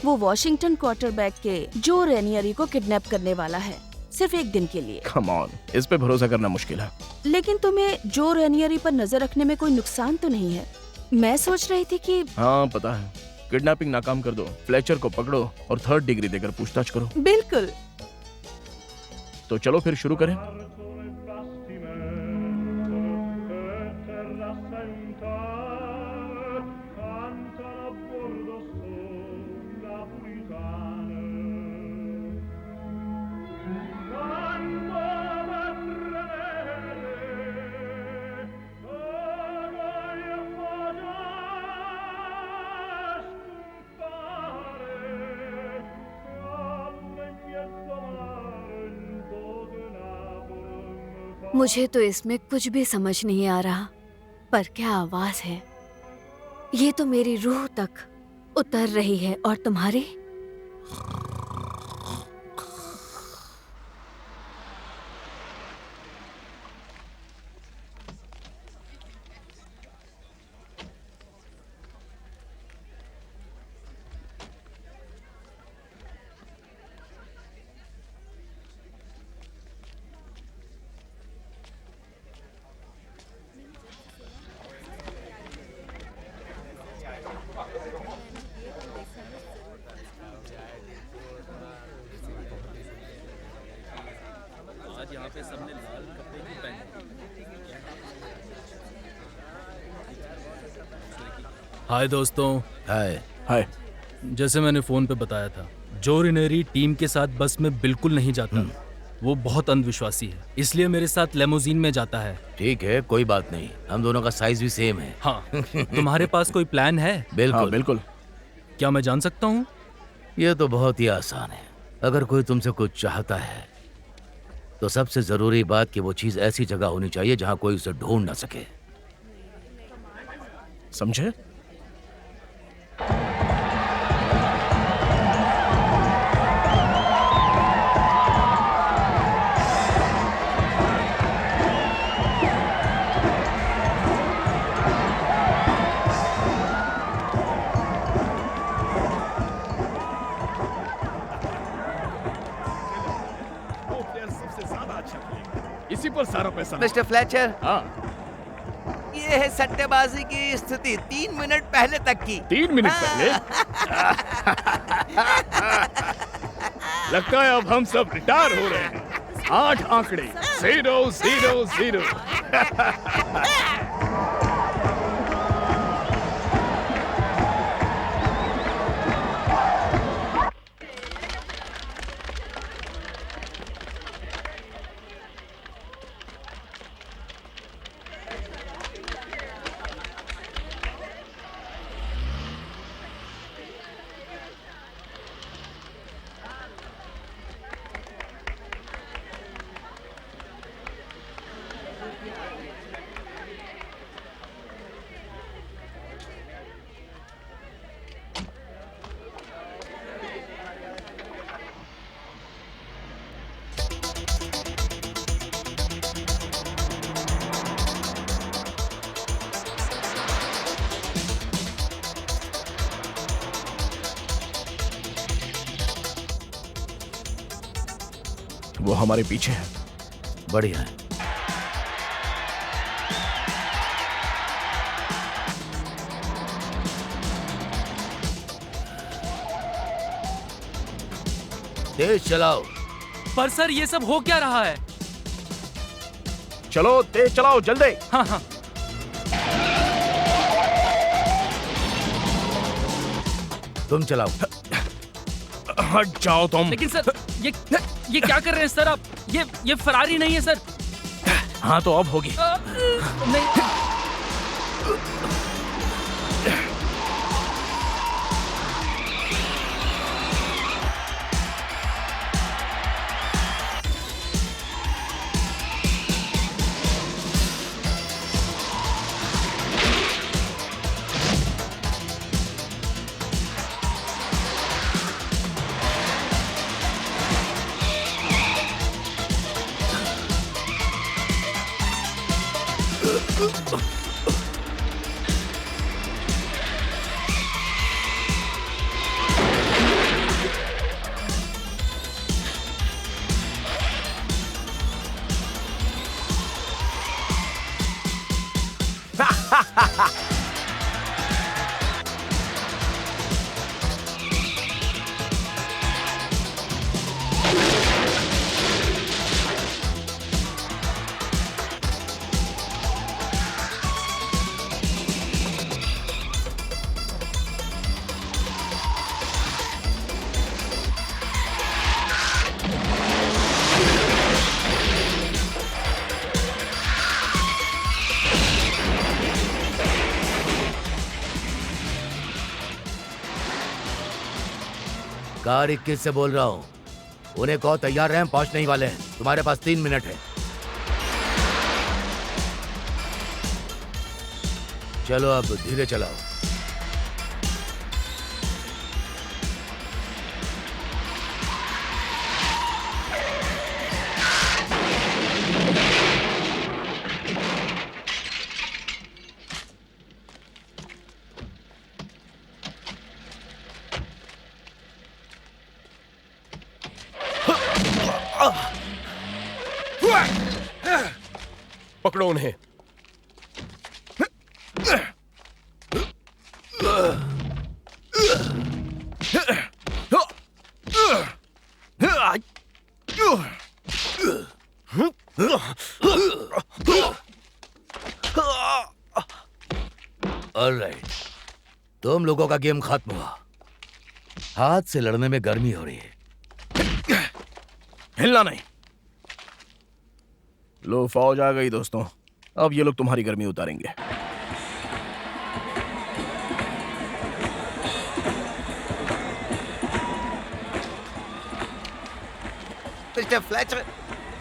वो वॉशिंगटन क्वार्टरबैक के जो रेनियरी को किडनैप करने वाला है, सिर्फ एक दिन के लिए। कम ऑन, इस पे भरोसा करना मुश्किल है। लेकिन तुम्हें जो रेनियरी पर नजर रखने में कोई नुकसान तो नहीं है? मैं सोच रही थी कि हाँ पता है, किडनैपिंग नाकाम कर दो, फ्लेचर को पकड़ो और 3rd डिग्री देकर पूछताछ करो। बिल्कुल। तो चलो फिर शुरू करें। मुझे तो इसमें कुछ भी समझ नहीं आ रहा, पर क्या आवाज है, ये तो मेरी रूह तक उतर रही है। और तुम्हारी? हाय दोस्तों। हाय। हाय। जैसे मैंने फोन पे बताया था, जो रिनेरी टीम के साथ बस में बिल्कुल नहीं जाता। वो बहुत अंधविश्वासी है, इसलिए मेरे साथ लेमोजीन में जाता है। ठीक है, कोई बात नहीं, हम दोनों का साइज भी सेम है। हाँ। तुम्हारे पास कोई प्लान है? बिल्कुल। हाँ, बिल्कुल। क्या मैं जान सकता हूँ? ये तो बहुत ही आसान है। अगर कोई तुमसे कुछ चाहता है तो सबसे जरूरी बात कि वो चीज ऐसी जगह होनी चाहिए जहाँ कोई उसे ढूंढ ना सके। समझे? इसी पर सारा पैसा। मिस्टर फ्लेचर, हाँ, ये है सट्टेबाजी की स्थिति 3 मिनट पहले तक की। 3 मिनट पहले? लगता है अब हम सब रिटायर हो रहे हैं। 8 आंकड़े, 0 0 0। वो हमारे पीछे है। बढ़िया है। तेज चलाओ। पर सर ये सब हो क्या रहा है? चलो तेज चलाओ जल्दी। हाँ हाँ। तुम चलाओ। हट जाओ तुम। लेकिन सर ये क्या कर रहे हैं सर आप? ये फरारी नहीं है सर। हाँ तो अब होगी। नहीं। कार 21 से बोल रहा हूँ। उन्हें कहो तैयार रहें, पहुंचने ही वाले हैं। तुम्हारे पास 3 मिनट है। चलो अब धीरे चलाओ। पकड़ो उन्हें। ऑलराइट, तुम लोगों का गेम खत्म हुआ। हाथ से लड़ने में गर्मी हो रही है। हिलना नहीं। लो फौज आ गई दोस्तों। अब ये लोग तुम्हारी गर्मी उतारेंगे। मिस्टर फ्लेचर,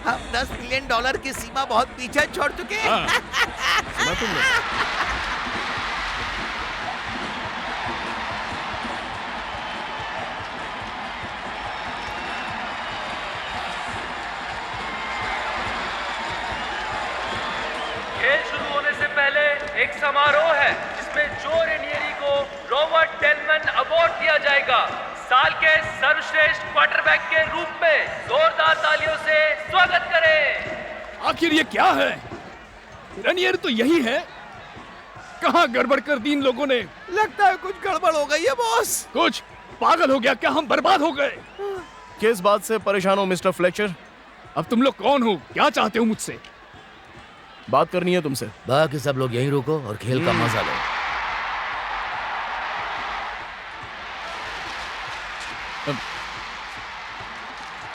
हम $10 मिलियन की सीमा बहुत पीछे छोड़ चुके हैं। सुना तुमने? खेल शुरू होने से पहले एक समारोह है जिसमें जो रेनियरी को रॉबर्ट टेलमैन अवार्ड दिया जाएगा। साल के सर्वश्रेष्ठ क्वार्टरबैक के रूप में जोरदार तालियों से स्वागत करें। आखिर ये क्या है? रनियर तो यही है। कहाँ गड़बड़ कर दी इन लोगों ने? लगता है कुछ गड़बड़ हो गई है बॉस। कुछ पागल हो गया क्या? हम बर्बाद हो गए। किस बात से परेशान हो मिस्टर फ्लेचर? अब तुम लोग कौन हो? क्या चाहते हो मुझसे? बात करनी है तुमसे। बाकी सब लोग यहीं रुको और खेल का मजा लो।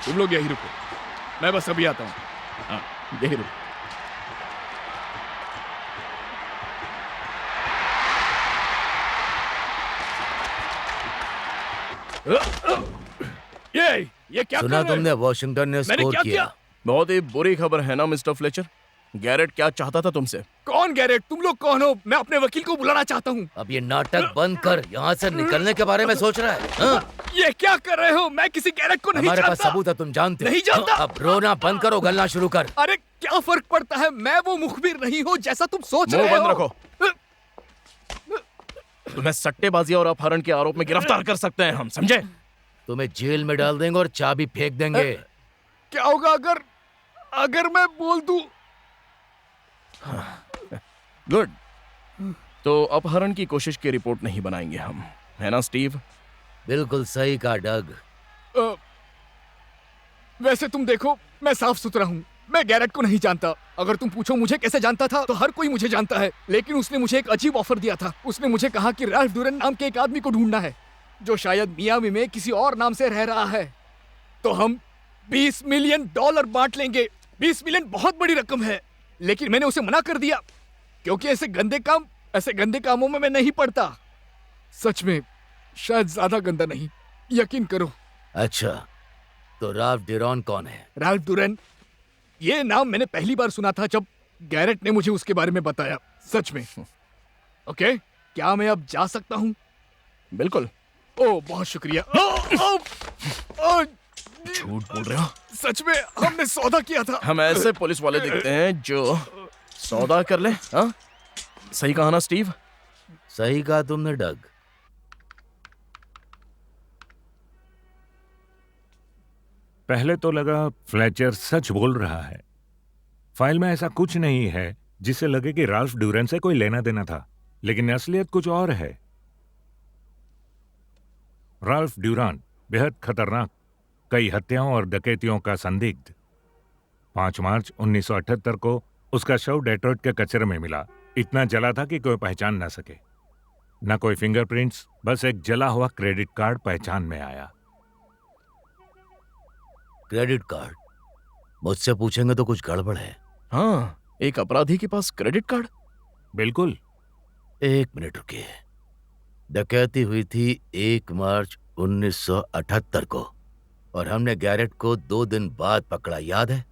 तुम लोग यहीं रुको, मैं बस अभी आता हूँ। हाँ, यहीं रुको। ये क्या सुना कर रहे? तुमने वॉशिंगटन ने मैंने स्कोर क्या किया। बहुत ही बुरी खबर है ना मिस्टर फ्लेचर? गैरेट क्या चाहता था तुमसे? कौन गैरेट? तुम लोग कौन हो? मैं अपने वकील को बुलाना चाहता हूँ। अब ये नाटक बंद कर। यहाँ से निकलने के बारे में सोच रहा है? हाँ? ये क्या कर रहे हो? मैं किसी गैरेट को नहीं हमारे जानता। पास सबूत है, तुम जानते हो। नहीं जानता। अब रोना बंद करो, गलना शुरू कर। अरे क्या फर्क पड़ता है? मैं वो मुखबिर नहीं हूँ जैसा तुम सोच मुंह रहे हो। बंद रखो। तुम्हें सट्टेबाजी और अपहरण के आरोप में गिरफ्तार कर सकते हैं हम, समझे? तुम्हें जेल में डाल देंगे और चाबी फेंक देंगे। क्या होगा अगर मैं बोल दूं? गुड। तो अपहरण की कोशिश की रिपोर्ट नहीं बनाएंगे हम, है ना स्टीव? बिल्कुल सही कहा डग। वैसे तुम देखो, मैं साफ सुथरा हूँ। मैं गैरेट को नहीं जानता। अगर तुम पूछो मुझे कैसे जानता था, तो हर कोई मुझे जानता है। लेकिन उसने मुझे एक अजीब ऑफर दिया था। उसने मुझे कहा कि राल्फ डूरन नाम के एक आदमी को ढूंढना है, जो शायद मियामी में किसी और नाम से रह रहा है। तो हम $20 मिलियन बांट लेंगे। 20 मिलियन बहुत बड़ी रकम है। लेकिन मैंने उसे मना कर दिया, क्योंकि ऐसे गंदे कामों में मैं नहीं पड़ता। सच में, शायद ज्यादा गंदा नहीं, यकीन करो। अच्छा, तो राल्फ डूरन कौन है? राल्फ डूरन, ये नाम मैंने पहली बार सुना था जब गैरेट ने मुझे उसके बारे में बताया। सच में। ओके, क्या मैं अब जा सकता हूँ? बिल्कुल। ओह, बहुत शुक्रिया। झूठ बोल रहे हो? सच में, हमने सौदा किया था। हम ऐसे पुलिस वाले दिखते हैं जो सौदा कर ले। हाँ, सही कहा ना स्टीव? सही कहा तुमने डग। पहले तो लगा फ्लेचर सच बोल रहा है। फाइल में ऐसा कुछ नहीं है जिससे लगे कि राल्फ डूरन से कोई लेना देना था, लेकिन असलियत कुछ और है। राल्फ डूरन बेहद खतरनाक, कई हत्याओं और डकैतियों का संदिग्ध। 5 मार्च 1978 को उसका शव डेट्रॉइट के कचरे में मिला। इतना जला था कि कोई पहचान न सके। न कोई फिंगरप्रिंट्स, बस एक जला हुआ क्रेडिट कार्ड पहचान में आया। Credit card? मुझसे पूछेंगे तो कुछ गड़बड़ है। हाँ, एक अपराधी के पास क्रेडिट कार्ड? बिल्कुल। 1 मिनट रुकिए। डकैती हुई थी 1 मार्च 1978 को, और हमने गैरेट को 2 दिन बाद पकड़ा, याद है?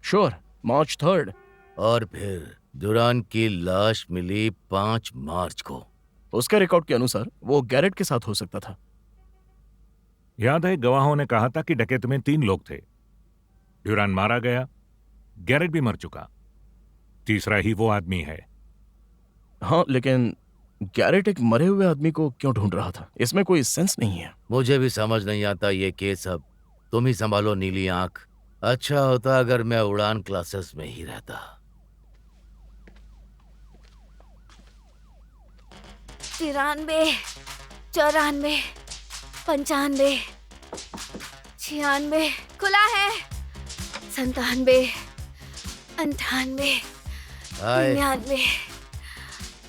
श्योर, मार्च 3rd। और फिर डूरन की लाश मिली 5 मार्च को। उसके रिकॉर्ड के अनुसार वो गैरेट के साथ हो सकता था। याद है, गवाहों ने कहा था कि डकैती में 3 लोग थे। डूरन मारा गया, गैरेट भी मर चुका। तीसरा ही वो आदमी है। हाँ, लेकिन गैरेट एक मरे हुए आदमी को क्यों ढूंढ रहा था? इसमें कोई सेंस नहीं है। मुझे भी समझ नहीं आता ये केस। अब तुम ही संभालो नीली आंख। अच्छा होता अगर मैं उड़ान क्लासेस में ही रहता। 93, 94, 95, 96 खुला है। 97, 98, हाय। 99,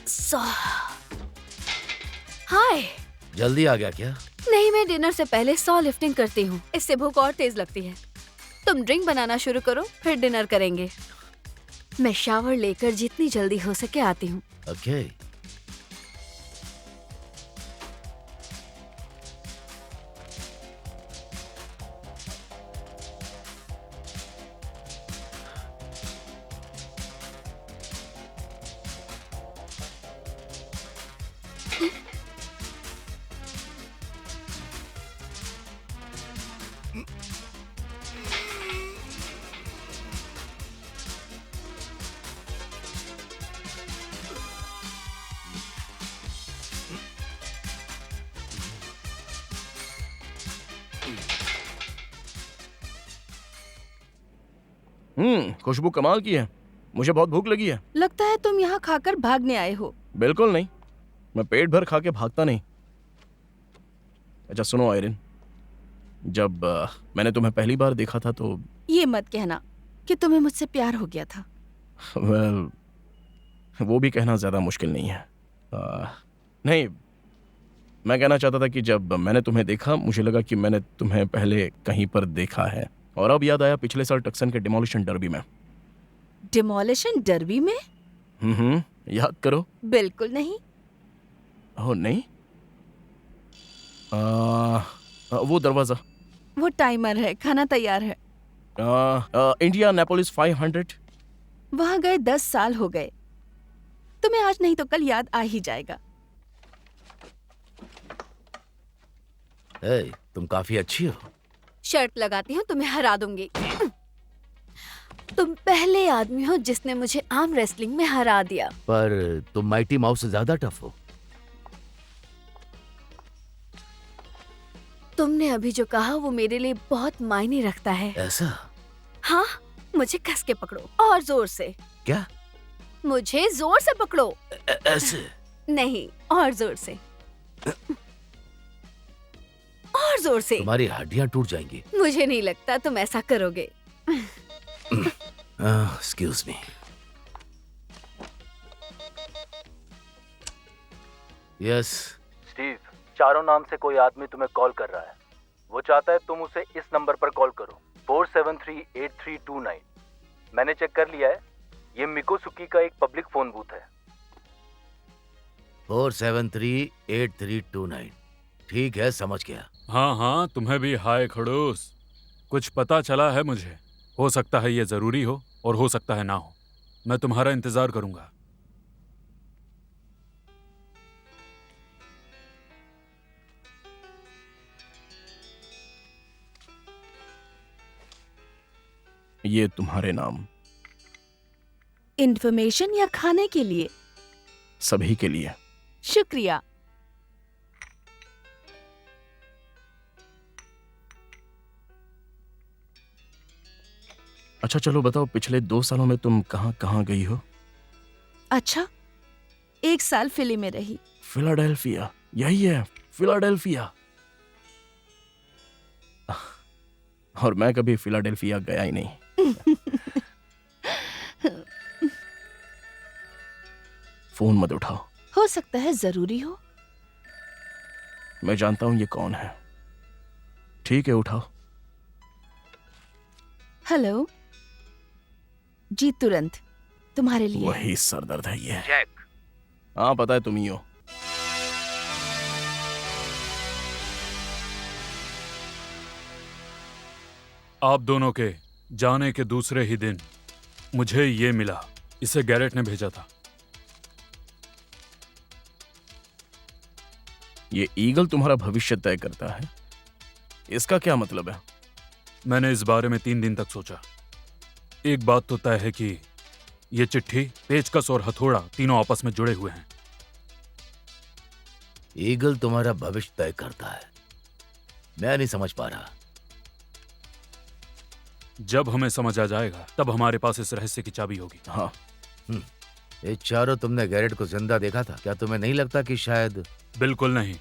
100। हाय। जल्दी आ गया क्या? नहीं, मैं डिनर से पहले 100 लिफ्टिंग करती हूँ। इससे भूख और तेज लगती है। तुम ड्रिंक बनाना शुरू करो, फिर डिनर करेंगे। मैं शावर लेकर जितनी जल्दी हो सके आती हूँ। ओके। खुशबू कमाल की है। मुझे बहुत भूख लगी है। लगता है तुम यहाँ खाकर भागने आए हो। बिल्कुल नहीं, मैं पेट भर खा के भागता नहीं। अच्छा सुनो आयरिन, जब मैंने तुम्हें पहली बार देखा था तो ये मत कहना कि तुम्हें मुझसे प्यार हो गया था। वेल, वो भी कहना ज्यादा मुश्किल नहीं है। नहीं, मैं कहना चाहता था कि जब मैंने तुम्हें देखा मुझे लगा कि मैंने तुम्हें पहले कहीं पर देखा है। और अब याद आया पिछले साल टक्सन के डिमोलिशन डर्बी में। डिमोलिशन डर्बी में? याद करो। बिल्कुल नहीं। ओह नहीं? वो दरवाजा। वो टाइमर है, खाना तैयार है। India Napolis 500। वहां गए 10 साल हो गए। तुम्हें आज नहीं तो कल याद आ ही जाएगा। तुम काफी अच्छी हो। शर्त लगाती हूँ तुम्हें हरा दूंगी। तुम पहले आदमी हो जिसने मुझे आर्म रेसलिंग में हरा दिया। पर तुम माइटी माउस से ज्यादा टफ हो। तुमने अभी जो कहा वो मेरे लिए बहुत मायने रखता है। ऐसा? हाँ, मुझे कस के पकड़ो और जोर से। क्या? मुझे जोर से पकड़ो। ऐसे? नहीं, और जोर से। और और जोर से। तुम्हारी हड्डियां टूट जाएंगी। मुझे नहीं लगता तुम ऐसा करोगे। Excuse me. यस। स्टीव, चारों नाम से कोई आदमी तुम्हें कॉल कर रहा है। वो चाहता है तुम उसे इस नंबर पर कॉल करो, 4738329। मैंने चेक कर लिया है, ये मिकोसुकी का एक पब्लिक फोन बूथ है। 4738329। ठीक है, समझ गया। हाँ हाँ, तुम्हें भी हाय खड़ूस। कुछ पता चला है मुझे। हो सकता है ये जरूरी हो और हो सकता है ना हो। मैं तुम्हारा इंतजार करूंगा। ये तुम्हारे नाम। इन्फॉर्मेशन या खाने के लिए? सभी के लिए। शुक्रिया। अच्छा चलो बताओ, पिछले 2 सालों में तुम कहाँ कहाँ गई हो? अच्छा, 1 साल फिली में रही। फिलाडेल्फिया, यही है फिलाडेल्फिया। और मैं कभी फिलाडेल्फिया गया ही नहीं। फोन मत उठाओ। हो सकता है जरूरी हो। मैं जानता हूं ये कौन है। ठीक है, उठाओ। हेलो जी, तुरंत तुम्हारे लिए। वही सरदर्द है ये। चेक। हाँ पता है, तुम ही हो। आप दोनों के जाने के दूसरे ही दिन मुझे ये मिला। इसे गैरेट ने भेजा था। ये ईगल तुम्हारा भविष्य तय करता है, इसका क्या मतलब है? मैंने इस बारे में 3 दिन तक सोचा। एक बात तो तय है कि ये चिट्ठी, पेचकस और हथौड़ा तीनों आपस में जुड़े हुए हैं। ईगल तुम्हारा भविष्य तय करता है। मैं नहीं समझ पा रहा। जब हमें समझ आ जाएगा तब हमारे पास इस रहस्य की चाबी होगी। हाँ। ये चारों तुमने गैरेट को जिंदा देखा था? क्या तुम्हें नहीं लगता कि शायद? बिल्कुल नहीं।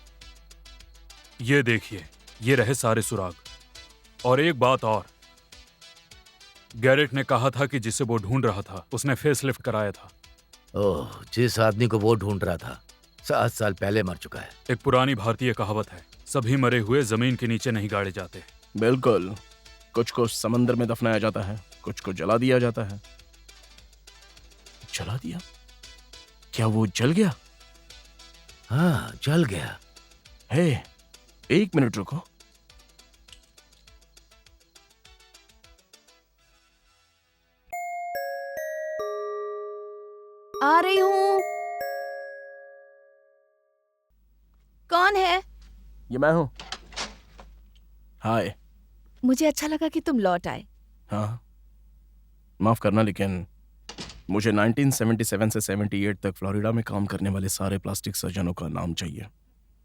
ये देखिए, ये रहे सारे सुराग। और एक बात और, गैरेट ने कहा था कि जिसे वो ढूंढ रहा था उसने फेसलिफ्ट कराया था। ओह, जिस आदमी को वो ढूंढ रहा था 7 साल पहले मर चुका है। एक पुरानी भारतीय कहावत है, सभी मरे हुए जमीन के नीचे नहीं गाड़े जाते। बिल्कुल। कुछ को समंदर में दफनाया जाता है, कुछ को जला दिया जाता है। जला दिया? क्या वो जल गया? हाँ, जल गया। हे, 1 मिनट रुको। आ रही हूँ। कौन है? ये मैं हूँ। हाय। मुझे अच्छा लगा कि तुम लौट आए। हाँ, माफ करना, लेकिन मुझे 1977 से 78 तक फ्लोरिडा में काम करने वाले सारे प्लास्टिक सर्जनों का नाम चाहिए।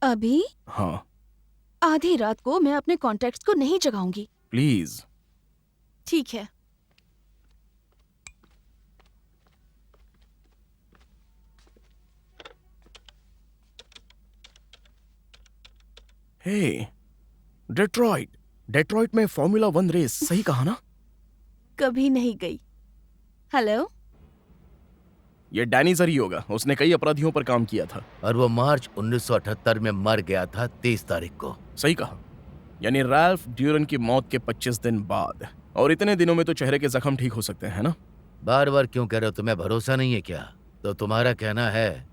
अभी? हाँ। आधी रात को मैं अपने कॉन्टैक्ट्स को नहीं जगाऊंगी। प्लीज। ठीक है। हे, डेट्रॉइट में फॉर्मूला 1 रेस, सही कहा ना? कभी नहीं गई। हेलो, ये डैनी जरी होगा। उसने कई अपराधियों पर काम किया था। और वो मार्च 1978 में मर गया था 23 तारीख को। सही कहा, यानी रैल्फ ड्यूरन की मौत के 25 दिन बाद। और इतने दिनों में तो चेहरे के जख्म ठीक हो सकते हैं ना? बार बार क्यों कह रहे हो? तुम्हें भरोसा नहीं है क्या? तो तुम्हारा कहना है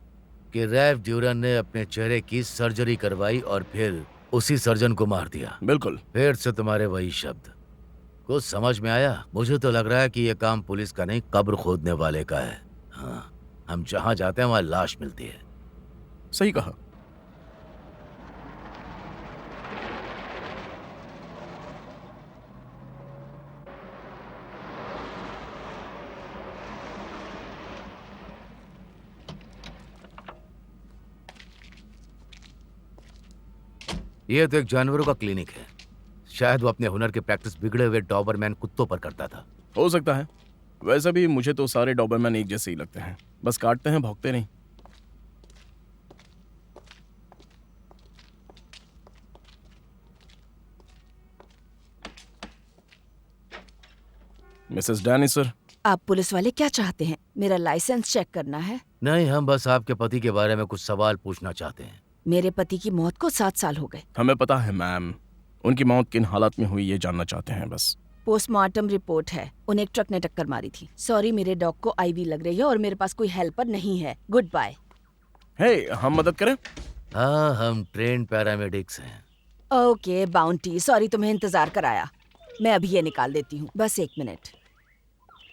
कि रैल्फ ड्यूरन ने अपने चेहरे की सर्जरी करवाई और फिर उसी सर्जन को मार दिया। बिल्कुल। फिर से तुम्हारे वही शब्द। कुछ समझ में आया? मुझे तो लग रहा है कि यह काम पुलिस का नहीं, कब्र खोदने वाले का है। हाँ, हम जहां जाते हैं वहां लाश मिलती है। सही कहा। यह तो एक जानवरों का क्लिनिक है। शायद वो अपने हुनर की प्रैक्टिस बिगड़े हुए डॉबरमैन कुत्तों पर करता था। हो सकता है। वैसे भी मुझे तो सारे डॉबरमैन एक जैसे ही लगते हैं, बस काटते हैं, भौंकते नहीं। Mrs Danny sir. आप पुलिस वाले क्या चाहते हैं? मेरा लाइसेंस चेक करना है? नहीं, हम बस आपके पति के बारे में कुछ सवाल पूछना चाहते हैं। मेरे पति की मौत को 7 साल हो गए। हमें पता है मैम, उनकी मौत किन हालात में हुई ये जानना चाहते हैं बस। पोस्टमार्टम रिपोर्ट है, उन्हें एक ट्रक ने टक्कर मारी थी। सॉरी, मेरे डॉग को आईवी लग रही है और मेरे पास कोई हेल्पर नहीं है। Good bye. हे, हम मदद करें? हाँ, हम ट्रेन पैरामेडिक्स हैं। ओके बाउंटी, सॉरी तुम्हें इंतजार कराया। मैं अभी ये निकाल देती हूँ, बस 1 मिनट।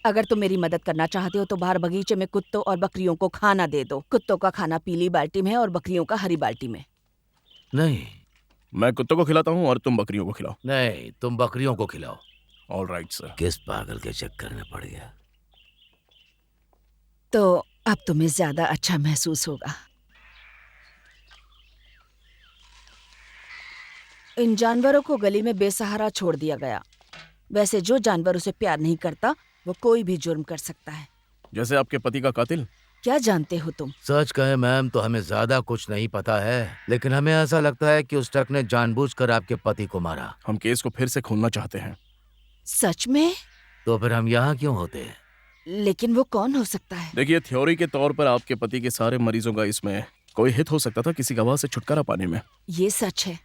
अगर तुम मेरी मदद करना चाहते हो तो बाहर बगीचे में कुत्तों और बकरियों को खाना दे दो। कुत्तों का खाना पीली बाल्टी में है और बकरियों का हरी बाल्टी में। नहीं, मैं कुत्तों को खिलाता हूँ और तुम बकरियों को खिलाओ। नहीं, तुम बकरियों को खिलाओ। Alright sir. किस पागल के चक्कर में पड़ गया? तो अब तुम्हें ज्यादा अच्छा महसूस होगा। इन जानवरों को गली में बेसहारा छोड़ दिया गया। वैसे जो जानवर उसे प्यार नहीं करता वो कोई भी जुर्म कर सकता है। जैसे आपके पति का कातिल। क्या जानते हो तुम? सच कहे मैम तो हमें ज्यादा कुछ नहीं पता है, लेकिन हमें ऐसा लगता है कि उस ट्रक ने जानबूझकर आपके पति को मारा। हम केस को फिर से खोलना चाहते हैं। सच में? तो फिर हम यहाँ क्यों होते हैं? लेकिन वो कौन हो सकता है? देखिए, थ्योरी के तौर पर आपके पति के सारे मरीजों का इसमें कोई हित हो सकता था किसी गवाह से छुटकारा पाने में। ये सच है।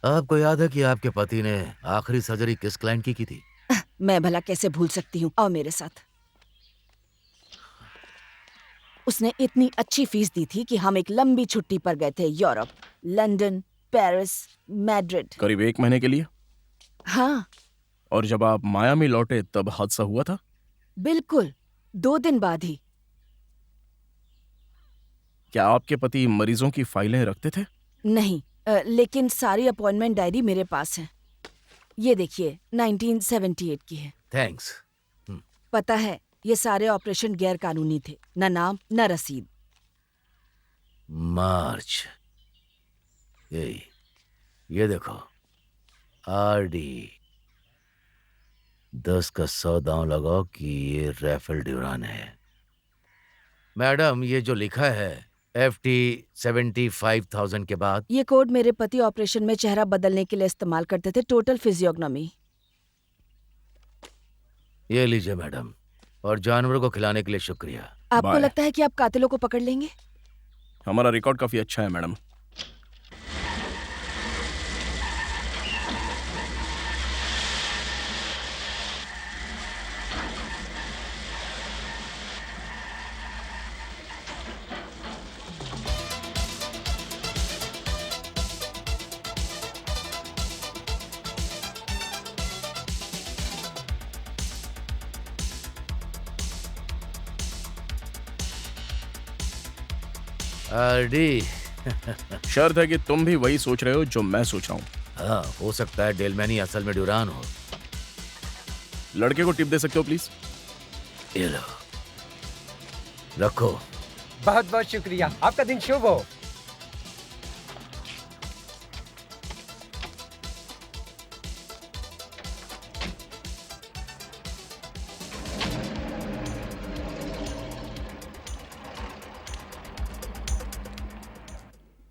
आपको याद है कि आपके पति ने आखिरी सर्जरी किस क्लाइंट की थी? मैं भला कैसे भूल सकती हूँ। आओ मेरे साथ। उसने इतनी अच्छी फीस दी थी कि हम एक लंबी छुट्टी पर गए थे। Europe, London, Paris, Madrid. करीब 1 महीने के लिए। हाँ। और जब आप मायामी लौटे तब हादसा हुआ था? बिल्कुल 2 दिन बाद ही। क्या आपके पति मरीजों की फाइलें रखते थे? नहीं, लेकिन सारी अपॉइंटमेंट डायरी मेरे पास है। ये देखिए 1978 की है। थैंक्स। पता है, ये सारे ऑपरेशन गैर कानूनी थे। न नाम न रसीद। मार्च। ये देखो, आरडी 10 का 100 दांव लगाओ कि ये राफेल ड्यूरान है। मैडम, ये जो लिखा है FT 75,000 के बाद। ये कोड मेरे पति ऑपरेशन में चेहरा बदलने के लिए इस्तेमाल करते थे। टोटल फिजियोग्नोमी। ये लीजिए मैडम, और जानवरों को खिलाने के लिए शुक्रिया। आपको लगता है कि आप कातिलों को पकड़ लेंगे? हमारा रिकॉर्ड काफी अच्छा है मैडम। आरडी। शर्त है कि तुम भी वही सोच रहे हो जो मैं सोच रहा हूँ। हाँ, हो सकता है डेलमैनी असल में ड्यूरान हो। लड़के को टिप दे सकते हो प्लीज? ये लो, रखो। बहुत बहुत शुक्रिया। आपका दिन शुभ हो।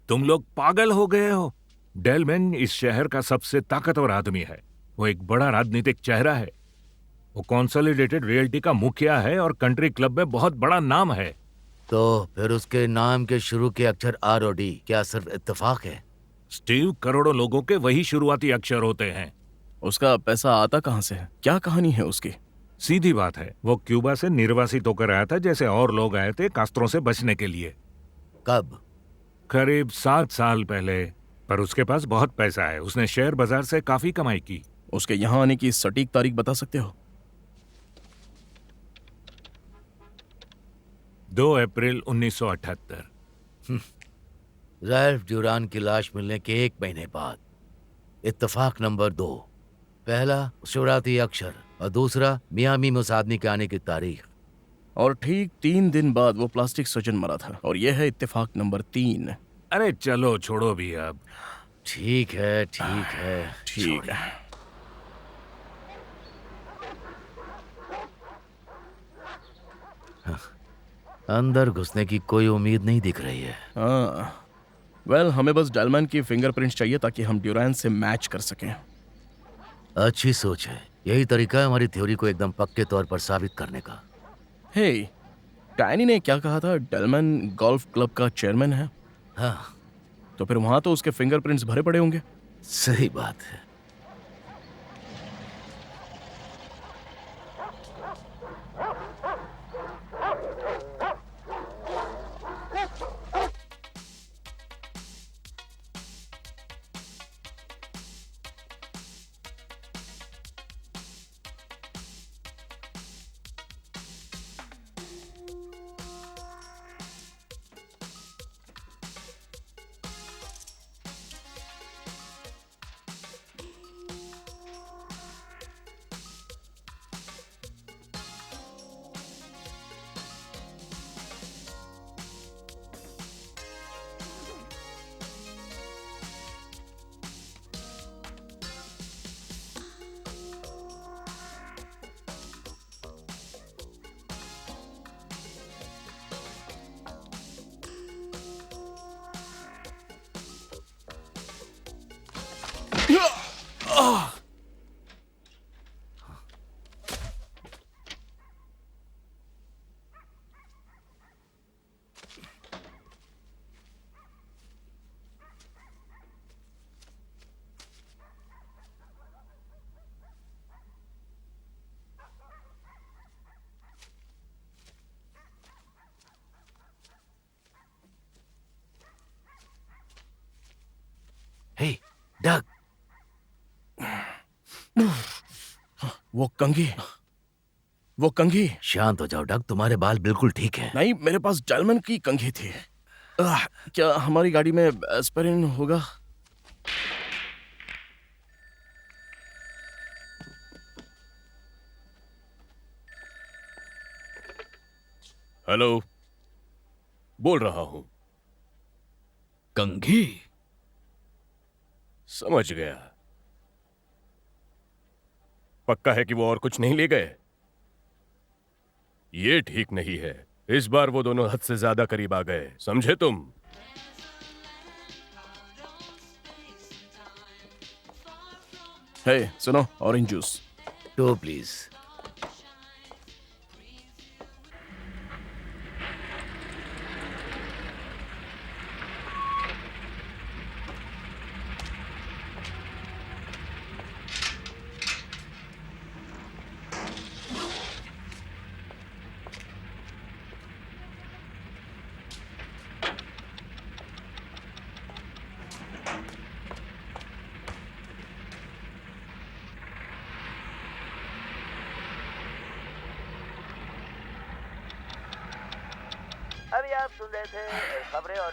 तुम लोग पागल हो गए हो। डेलमैन इस शहर का सबसे ताकतवर आदमी है। वो एक बड़ा राजनीतिक चेहरा है। वो कंसोलिडेटेड रियल्टी का मुखिया है और कंट्री क्लब में बहुत बड़ा नाम है। तो फिर उसके नाम के शुरू के अक्षर R और D क्या सिर्फ इत्तेफाक है? स्टीव, करोड़ों लोगों के वही शुरुआती अक्षर होते हैं। उसका पैसा आता कहाँ से है? क्या कहानी है उसकी? सीधी बात है, वो क्यूबा से निर्वासित होकर आया था जैसे और लोग आए थे कास्त्रो से बचने के लिए। कब? करीब 7 साल पहले। पर उसके पास बहुत पैसा है। उसने शेयर बाजार से काफी कमाई की। उसके यहाँ आने की सटीक तारीख बता सकते हो? 2 अप्रैल 1978। रैल्फ ड्यूरान की लाश मिलने के 1 महीने बाद। इत्तेफाक नंबर 2, पहला शुरुआती अक्षर और दूसरा मियामी में उस आदमी के आने की तारीख। और ठीक 3 दिन बाद वो प्लास्टिक सर्जन मरा था। और यह है इत्तेफाक नंबर 3। अरे चलो छोड़ो भी अब। ठीक है, ठीक है, ठीक है। अंदर घुसने की कोई उम्मीद नहीं दिख रही है। वेल, हमें बस डेलमैन की फिंगरप्रिंट्स चाहिए ताकि हम ड्यूरान से मैच कर सकें। अच्छी सोच है। यही तरीका है हमारी थ्योरी को एकदम पक्के तौर पर साबित करने का। हे, डैनी ने क्या कहा था? डेलमन गोल्फ क्लब का चेयरमैन है। हाँ, तो फिर वहां तो उसके फिंगरप्रिंट्स भरे पड़े होंगे। सही बात है। हे, डग। वो कंघी। शांत हो जाओ डग, तुम्हारे बाल बिल्कुल ठीक है। नहीं, मेरे पास डेलमन की कंघी थी। क्या हमारी गाड़ी में एस्पिरिन होगा? हेलो, बोल रहा हूं। कंघी? समझ गया। पक्का है कि वो और कुछ नहीं ले गए? ये ठीक नहीं है। इस बार वो दोनों हद से ज्यादा करीब आ गए, समझे तुम? हे, सुनो, ऑरेंज जूस। 2 प्लीज।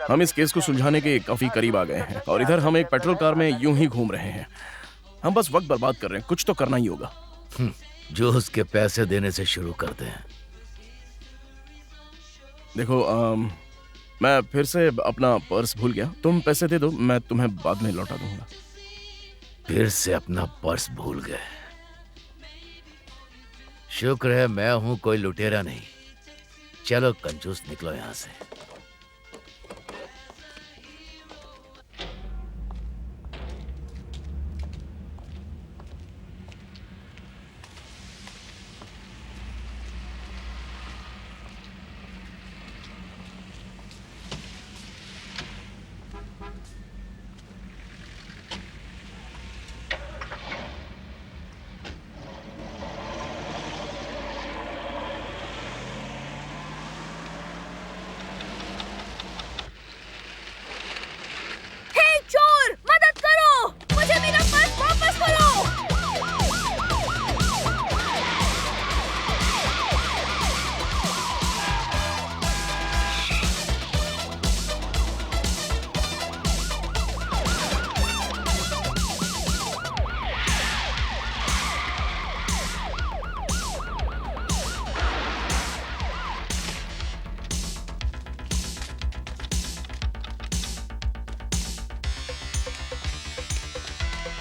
हम इस केस को सुलझाने के काफी करीब आ गए हैं और इधर हम एक पेट्रोल कार में यूं ही घूम रहे हैं। हम बस वक्त बर्बाद कर रहे हैं, कुछ तो करना ही होगा। जो उसके पैसे देने से शुरू करते हैं। देखो, मैं फिर से अपना पर्स भूल गया। तुम पैसे दे दो, मैं तुम्हें बाद में लौटा दूंगा। फिर से अपना पर्स भूल गए। शुक्र है मैं हूं कोई लुटेरा नहीं। चलो कंजूस, निकलो यहां से।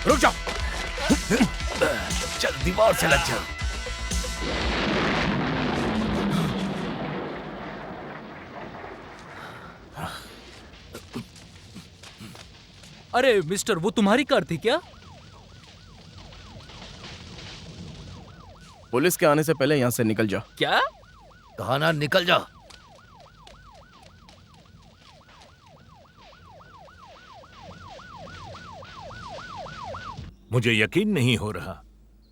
रुक जाओ। चल, दीवार से लग जा। अरे मिस्टर, वो तुम्हारी कार थी क्या? पुलिस के आने से पहले यहाँ से निकल जा। क्या? कहा ना निकल जा। मुझे यकीन नहीं हो रहा।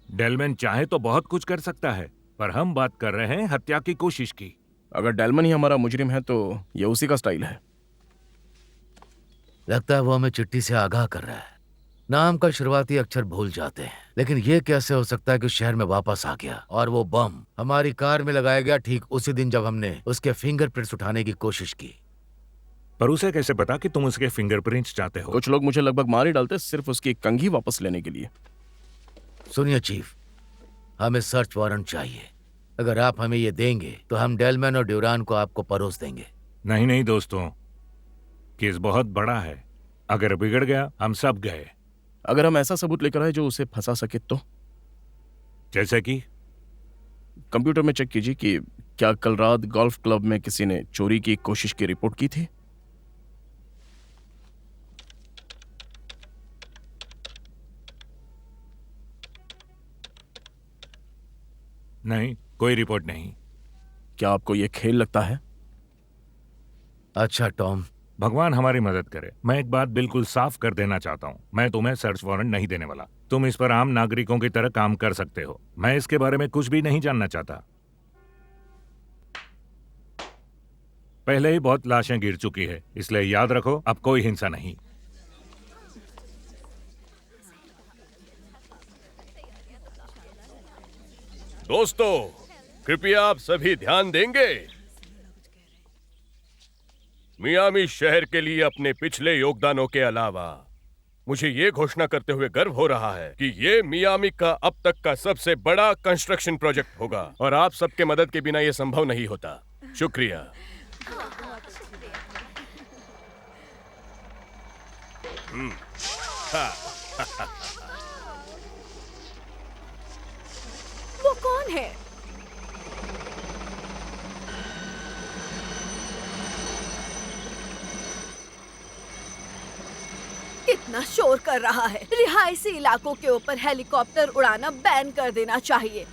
डेलमैन चाहे तो बहुत कुछ कर सकता है, पर हम बात कर रहे हैं हत्या की कोशिश की। अगर डेलमन ही हमारा मुजरिम है तो ये उसी का स्टाइल है। लगता है वो हमें चिट्ठी से आगाह कर रहा है। नाम का शुरुआती अक्षर भूल जाते हैं, लेकिन ये कैसे हो सकता है कि शहर में वापस आ गया और वो बम हमारी कार में लगाया गया ठीक उसी दिन जब हमने उसके फिंगरप्रिंट्स उठाने की कोशिश की। पर उसे कैसे पता कि तुम उसके फिंगरप्रिंट्स चाहते हो? कुछ लोग मुझे लगभग मार ही डालते सिर्फ उसकी कंघी वापस लेने के लिए। सुनिए चीफ, हमें सर्च वारंट चाहिए। अगर आप हमें ये देंगे तो हम डेलमैन और ड्यूरान को आपको परोस देंगे। नहीं नहीं दोस्तों, केस बहुत बड़ा है। अगर बिगड़ गया हम सब गए। अगर हम ऐसा सबूत लेकर आए जो उसे फंसा सके तो? जैसे कि कंप्यूटर में चेक कीजिए कि क्या कल रात गोल्फ क्लब में किसी ने चोरी की कोशिश की रिपोर्ट की थी। नहीं, कोई रिपोर्ट नहीं। क्या आपको यह खेल लगता है? अच्छा टॉम, भगवान हमारी मदद करे। मैं एक बात बिल्कुल साफ कर देना चाहता हूँ, मैं तुम्हें सर्च वारंट नहीं देने वाला। तुम इस पर आम नागरिकों की तरह काम कर सकते हो। मैं इसके बारे में कुछ भी नहीं जानना चाहता। पहले ही बहुत लाशें गिर चुकी है, इसलिए याद रखो अब कोई हिंसा नहीं। दोस्तों, कृपया आप सभी ध्यान देंगे। मियामी शहर के लिए अपने पिछले योगदानों के अलावा मुझे ये घोषणा करते हुए गर्व हो रहा है कि ये मियामी का अब तक का सबसे बड़ा कंस्ट्रक्शन प्रोजेक्ट होगा और आप सबके मदद के बिना ये संभव नहीं होता। शुक्रिया। वो कौन है? कितना शोर कर रहा है। रिहायशी इलाकों के ऊपर हेलीकॉप्टर उड़ाना बैन कर देना चाहिए।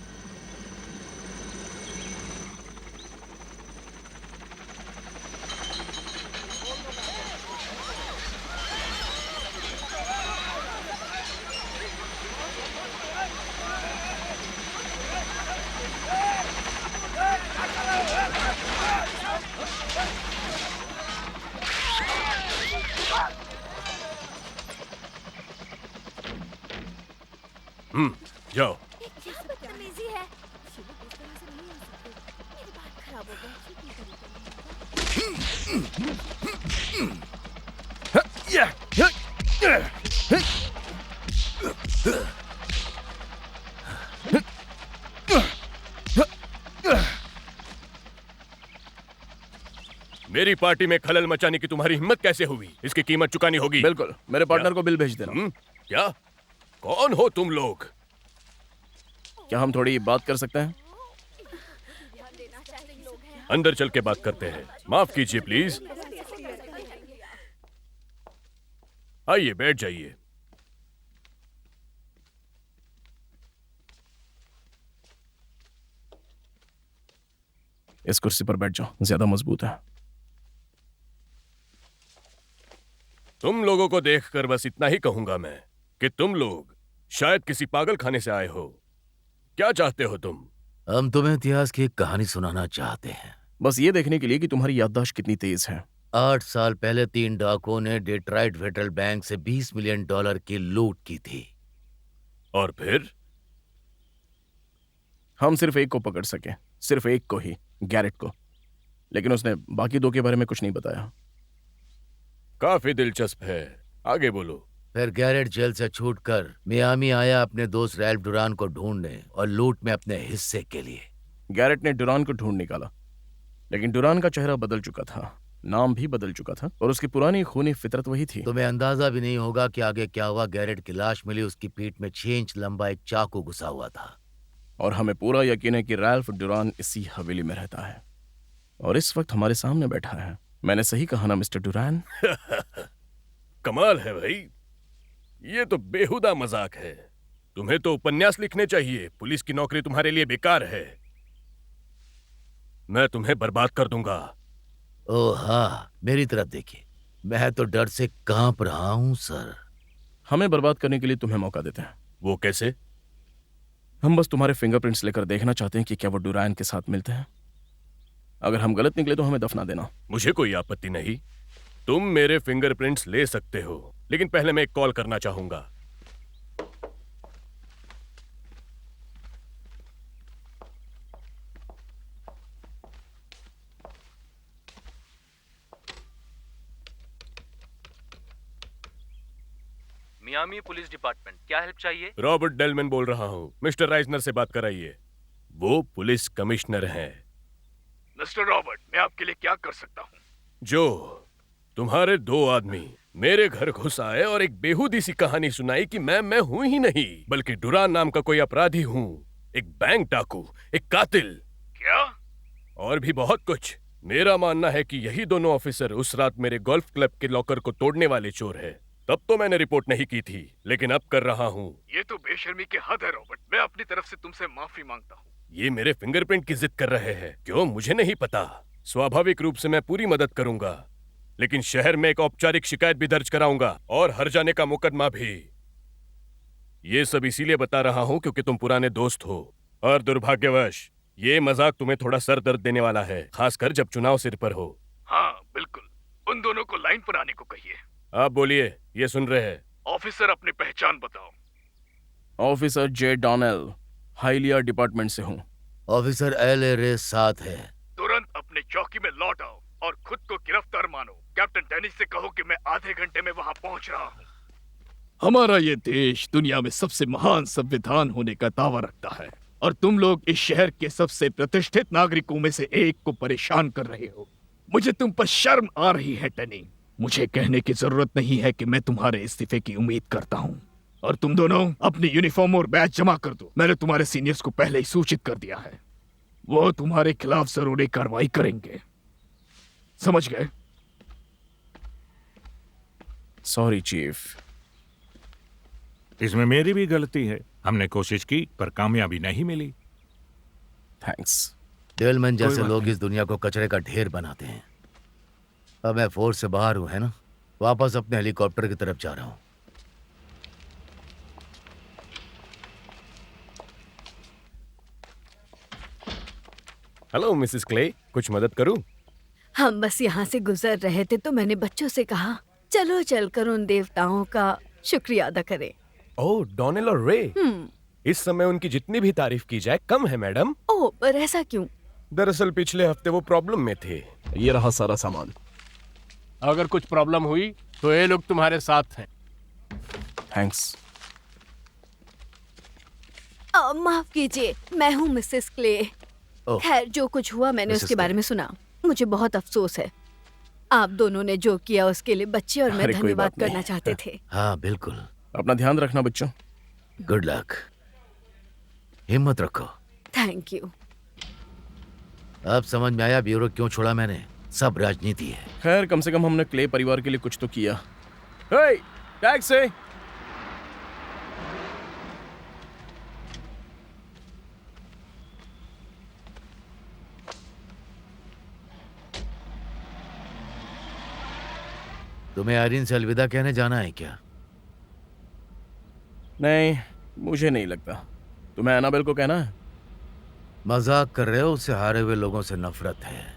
जाओ। बदतमीजी है। मेरी बात खराब हो मेरी पार्टी में खलल मचाने की तुम्हारी हिम्मत कैसे हुई? इसकी कीमत चुकानी होगी। बिल्कुल, मेरे पार्टनर को बिल भेज देना। क्या? कौन हो तुम लोग? क्या हम थोड़ी बात कर सकते हैं? अंदर चल के बात करते हैं। माफ कीजिए प्लीज। आइए बैठ जाइए। इस कुर्सी पर बैठ जाओ, ज्यादा मजबूत है। तुम लोगों को देखकर बस इतना ही कहूंगा मैं कि तुम लोग शायद किसी पागल खाने से आए हो। क्या चाहते हो तुम? हम तुम्हें इतिहास की एक कहानी सुनाना चाहते हैं। बस ये देखने के लिए कि तुम्हारी याददाश्त कितनी तेज है। 8 साल पहले 3 डाकुओं ने डेट्रॉइट फेडरल बैंक से $20 मिलियन की लूट की थी। और फिर? हम सिर्फ एक को पकड़ सके, सिर्फ एक को ही, गैरेट को। लेकिन उसने बाकी 2 के बारे में कुछ नहीं बताया। काफी दिलचस्प है, आगे बोलो। फिर गैरेट जेल से छूटकर मियामी आया अपने दोस्त रैल्फ डुरान को ढूंढने और लूट में अपने हिस्से के लिए। गैरेट ने डुरान को ढूंढ निकाला, लेकिन डुरान का चेहरा बदल चुका था, नाम भी बदल चुका था और उसकी पुरानी खूनी फितरत वही थी। तुम्हें अंदाजा भी नहीं होगा कि आगे क्या हुआ। गैरेट की लाश मिली, उसकी पीठ में 6 इंच लंबा एक चाकू घुसा हुआ था। और हमें पूरा यकीन है कि रैल्फ डुरान इसी हवेली में रहता है और इस वक्त हमारे सामने बैठा है। मैंने सही कहा ना मिस्टर डुरान? कमाल है भाई, ये तो बेहुदा मजाक है। तुम्हें तो उपन्यास लिखने चाहिए। पुलिस की नौकरी तुम्हारे लिए बेकार है। मैं तुम्हें बर्बाद कर दूंगा। ओह हाँ, मेरी तरफ देखिए, मैं तो डर से कांप रहा हूँ सर। हमें बर्बाद करने के लिए तुम्हें मौका देते हैं। वो कैसे? हम बस तुम्हारे फिंगरप्रिंट्स लेकर देखना चाहते हैं कि क्या वो डुरायन के साथ मिलते हैं। अगर हम गलत निकले तो हमें दफना देना। मुझे कोई आपत्ति नहीं, तुम मेरे फिंगरप्रिंट्स ले सकते हो, लेकिन पहले मैं एक कॉल करना चाहूंगा। मियामी पुलिस डिपार्टमेंट, क्या हेल्प चाहिए? रॉबर्ट डेलमैन बोल रहा हूँ। मिस्टर राइजनर से बात कराइए, वो पुलिस कमिश्नर हैं। मिस्टर रॉबर्ट, मैं आपके लिए क्या कर सकता हूँ? जो तुम्हारे दो आदमी मेरे घर घुस आए और एक बेहूदी सी कहानी सुनाई कि मैं हूं ही नहीं, बल्कि डुरान नाम का कोई अपराधी हूँ, एक बैंक डाकू, एक कातिल। क्या? और भी बहुत कुछ। मेरा मानना है कि यही दोनों ऑफिसर उस रात मेरे गोल्फ क्लब के लॉकर को तोड़ने वाले चोर हैं। तब तो मैंने रिपोर्ट नहीं की थी, लेकिन अब कर रहा हूँ। ये तो बेशर्मी की हद है रॉबर्ट। मैं अपनी तरफ से तुमसे माफी मांगता हूँ। ये मेरे फिंगरप्रिंट की जिद कर रहे हैं। क्यों, मुझे नहीं पता। स्वाभाविक रूप से मैं पूरी मदद करूंगा, लेकिन शहर में एक औपचारिक शिकायत भी दर्ज कराऊंगा और हर जाने का मुकदमा भी। ये सब इसीलिए बता रहा हूँ क्योंकि तुम पुराने दोस्त हो, और दुर्भाग्यवश ये मजाक तुम्हें थोड़ा सर दर्द देने वाला है, खासकर जब चुनाव सिर पर हो। हाँ बिल्कुल, उन दोनों को लाइन पर आने को कहिए। आप बोलिए, ये सुन रहे हैं। ऑफिसर, अपनी पहचान बताओ। ऑफिसर जे डॉनेल, हाइलिया डिपार्टमेंट से हूँ। ऑफिसर एल ए रे साथ है। तुरंत अपने चौकी में लौट आओ और खुद को गिरफ्तार मानो। कैप्टन डेनिस से कहो कि मैं आधे घंटे में वहाँ पहुँच रहा हूँ। हमारा ये देश दुनिया में सबसे महान संविधान होने का दावा रखता है, और तुम लोग इस शहर के सबसे प्रतिष्ठित नागरिकों में से एक को परेशान कर रहे हो। मुझे तुम पर शर्म आ रही है टेनी। मुझे कहने की जरूरत नहीं है कि मैं तुम्हारे इस्तीफे की उम्मीद करता हूँ, और तुम दोनों अपनी यूनिफॉर्म और बैच जमा कर दो। मैंने तुम्हारे सीनियर्स को पहले ही सूचित कर दिया है, वो तुम्हारे खिलाफ जरूरी कार्रवाई करेंगे। समझ गए? Sorry chief. इसमें मेरी भी गलती है। हमने कोशिश की पर कामयाबी नहीं मिली। थैंक्स। डेलमैन जैसे लोग इस दुनिया को कचरे का ढेर बनाते हैं। अब मैं फोर्स से बाहर हूं, है ना? वापस अपने हेलीकॉप्टर की तरफ जा रहा हूं। हेलो मिसेस क्ले, कुछ मदद करूं? हम बस यहाँ से गुजर रहे थे तो मैंने बच्चों से कहा चलो चलकर उन देवताओं का शुक्रिया अदा करें। ओह, डॉनेल और रे। इस समय उनकी जितनी भी तारीफ की जाए कम है मैडम। ओह, पर ऐसा क्यों? दरअसल पिछले हफ्ते वो प्रॉब्लम में थे। ये रहा सारा सामान। अगर कुछ प्रॉब्लम हुई तो ये लोग तुम्हारे साथ हैं। थैंक्स। माफ कीजिए, मैं हूँ मिसेस क्ले। खैर, जो कुछ हुआ मैंने उसके बारे में सुना। मुझे बहुत अफसोस है। आप दोनों ने जो किया उसके लिए बच्चे और मैं धन्यवाद करना चाहते थे। हाँ बिल्कुल। अपना ध्यान रखना बच्चों। Good luck. हिम्मत रखो। Thank you. अब समझ में आया ब्यूरो क्यों छोड़ा मैंने। सब राजनीति है। खैर, कम से कम हमने क्ले परिवार के लिए कुछ तो किया। हे, टैक्सी। तुम्हें आयरीन से अलविदा कहने जाना है क्या? नहीं, मुझे नहीं लगता। तुम्हें एनाबेल को कहना है? मजाक कर रहे हो? उससे हारे हुए लोगों से नफरत है।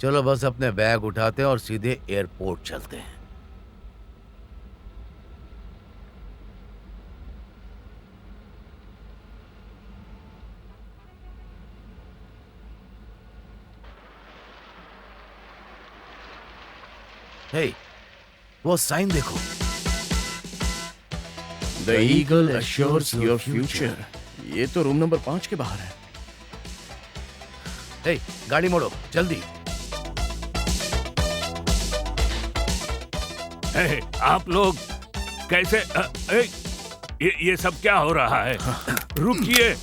चलो बस अपने बैग उठाते हैं और सीधे एयरपोर्ट चलते हैं। हे, वो साइन देखो। The eagle assures your future। ये तो रूम नंबर 5 के बाहर है। हे, गाड़ी मोड़ो जल्दी। आप लोग कैसे? ये सब क्या हो रहा है? रुकिए।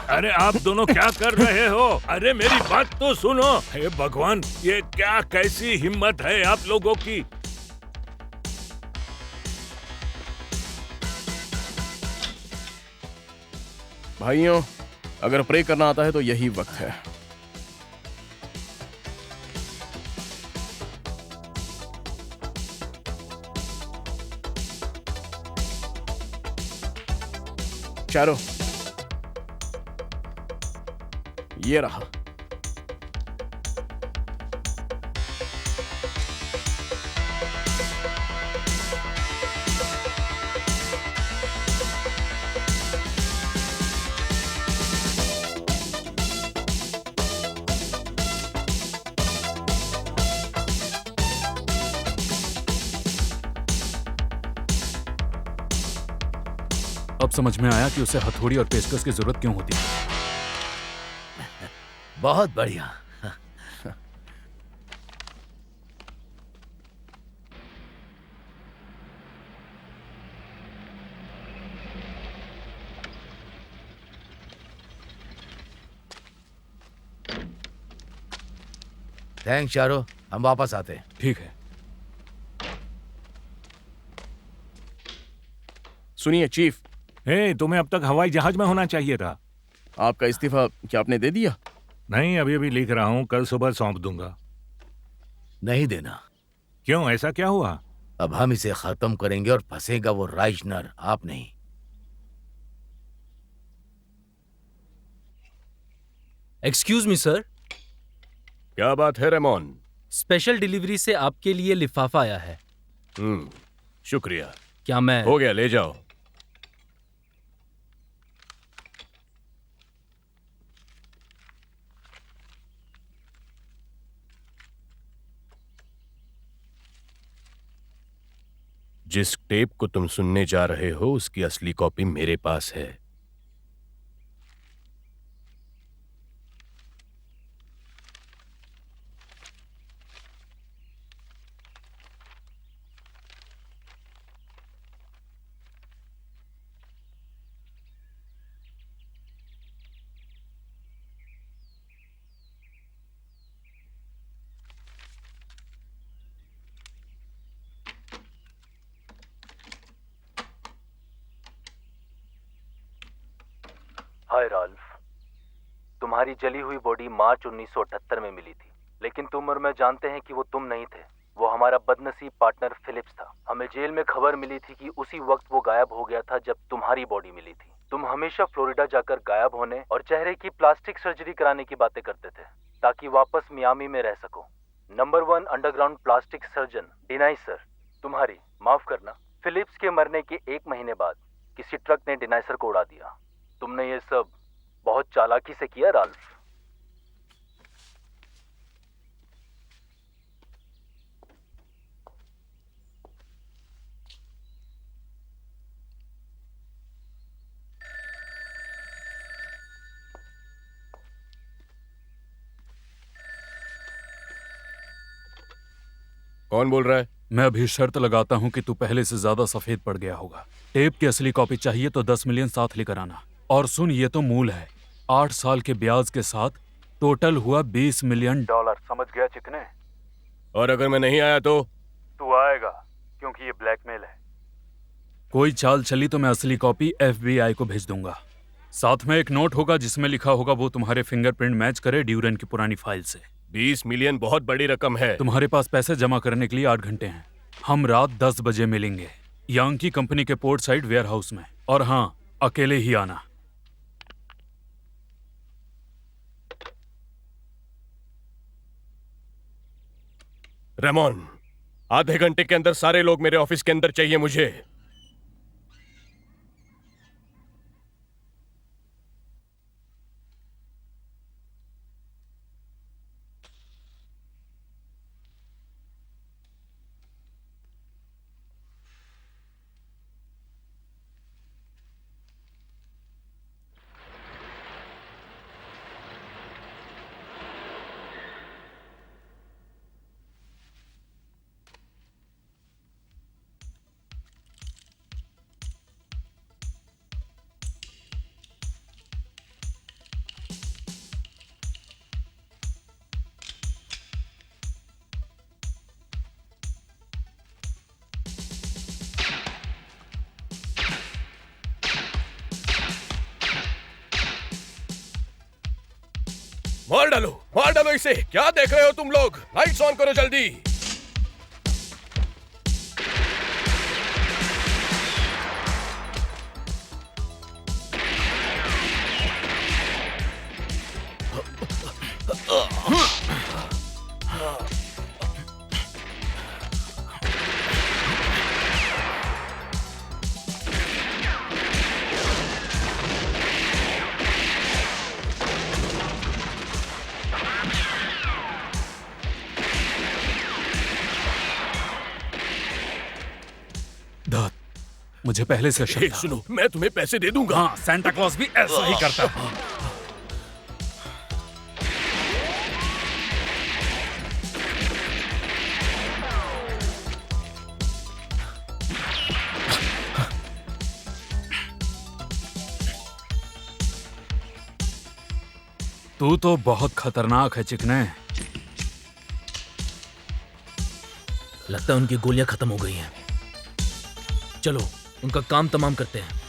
अरे आप दोनों क्या कर रहे हो? अरे मेरी बात तो सुनो। हे भगवान, ये क्या कैसी हिम्मत है आप लोगों की? भाइयों, अगर प्रे करना आता है तो यही वक्त है। चारो, ये रहा। अब समझ में आया कि उसे हथौड़ी और पेचकस की जरूरत क्यों होती है। बहुत बढ़िया। थैंक्स चारो, हम वापस आते हैं। ठीक है। सुनिए चीफ। तुम्हें अब तक हवाई जहाज में होना चाहिए था। आपका इस्तीफा क्या आपने दे दिया? नहीं, अभी अभी लिख रहा हूँ, कल सुबह सौंप दूंगा। नहीं देना। क्यों, ऐसा क्या हुआ? अब हम इसे खत्म करेंगे और फंसेगा वो राइजनर, आप नहीं। Excuse me sir. क्या बात है रेमोन? स्पेशल डिलीवरी से आपके लिए लिफाफा आया है। शुक्रिया। क्या मैं हो गया, ले जाओ। जिस टेप को तुम सुनने जा रहे हो उसकी असली कॉपी मेरे पास है। हाय राल्फ, तुम्हारी जली हुई बॉडी मार्च 1978 में मिली थी, लेकिन तुम और मैं जानते हैं कि वो तुम नहीं थे। वो हमारा बदनसीब पार्टनर फिलिप्स था। हमें जेल में खबर मिली थी कि उसी वक्त वो गायब हो गया था जब तुम्हारी बॉडी मिली थी। तुम हमेशा फ्लोरिडा जाकर गायब होने और चेहरे की प्लास्टिक सर्जरी कराने की बातें करते थे ताकि वापस मियामी में रह सको। Number 1 underground plastic surgeon deny sir, तुम्हारी, माफ करना, फिलिप्स के मरने के 1 महीने बाद किसी ट्रक ने डिनाई सर को उड़ा दिया। तुमने ये सब बहुत चालाकी से किया राल्फ। कौन बोल रहा है? मैं अभी शर्त लगाता हूँ कि तू पहले से ज्यादा सफेद पड़ गया होगा। टेप की असली कॉपी चाहिए तो 10 मिलियन साथ लेकर आना। और सुन, ये तो मूल है। 8 साल के ब्याज के साथ टोटल हुआ $20 मिलियन। समझ गया चिकने? और अगर मैं नहीं आया तो? तू आएगा, क्योंकि ये ब्लैकमेल है। कोई चाल चली तो मैं असली कॉपी FBI को भेज दूंगा। साथ में एक नोट होगा जिसमें लिखा होगा वो तुम्हारे फिंगरप्रिंट मैच करे ड्यूरन की पुरानी फाइल से। 20 मिलियन बहुत बड़ी रकम है। तुम्हारे पास पैसे जमा करने के लिए 8 घंटे हैं। हम रात 10 बजे मिलेंगे यांकी कंपनी के पोर्ट साइड वेयर हाउस में। और हाँ, अकेले ही आना। रेमोन, आधे घंटे के अंदर सारे लोग मेरे ऑफिस के अंदर चाहिए मुझे। मार डालो इसे। क्या देख रहे हो तुम लोग? लाइट्स ऑन करो जल्दी। मुझे पहले से शक था। सुनो, मैं तुम्हें पैसे दे दूंगा। हाँ, सांता क्लॉज भी ऐसा ही करता है। तू तो बहुत खतरनाक है चिकने। लगता है उनकी गोलियां खत्म हो गई हैं। चलो उनका काम तमाम करते हैं।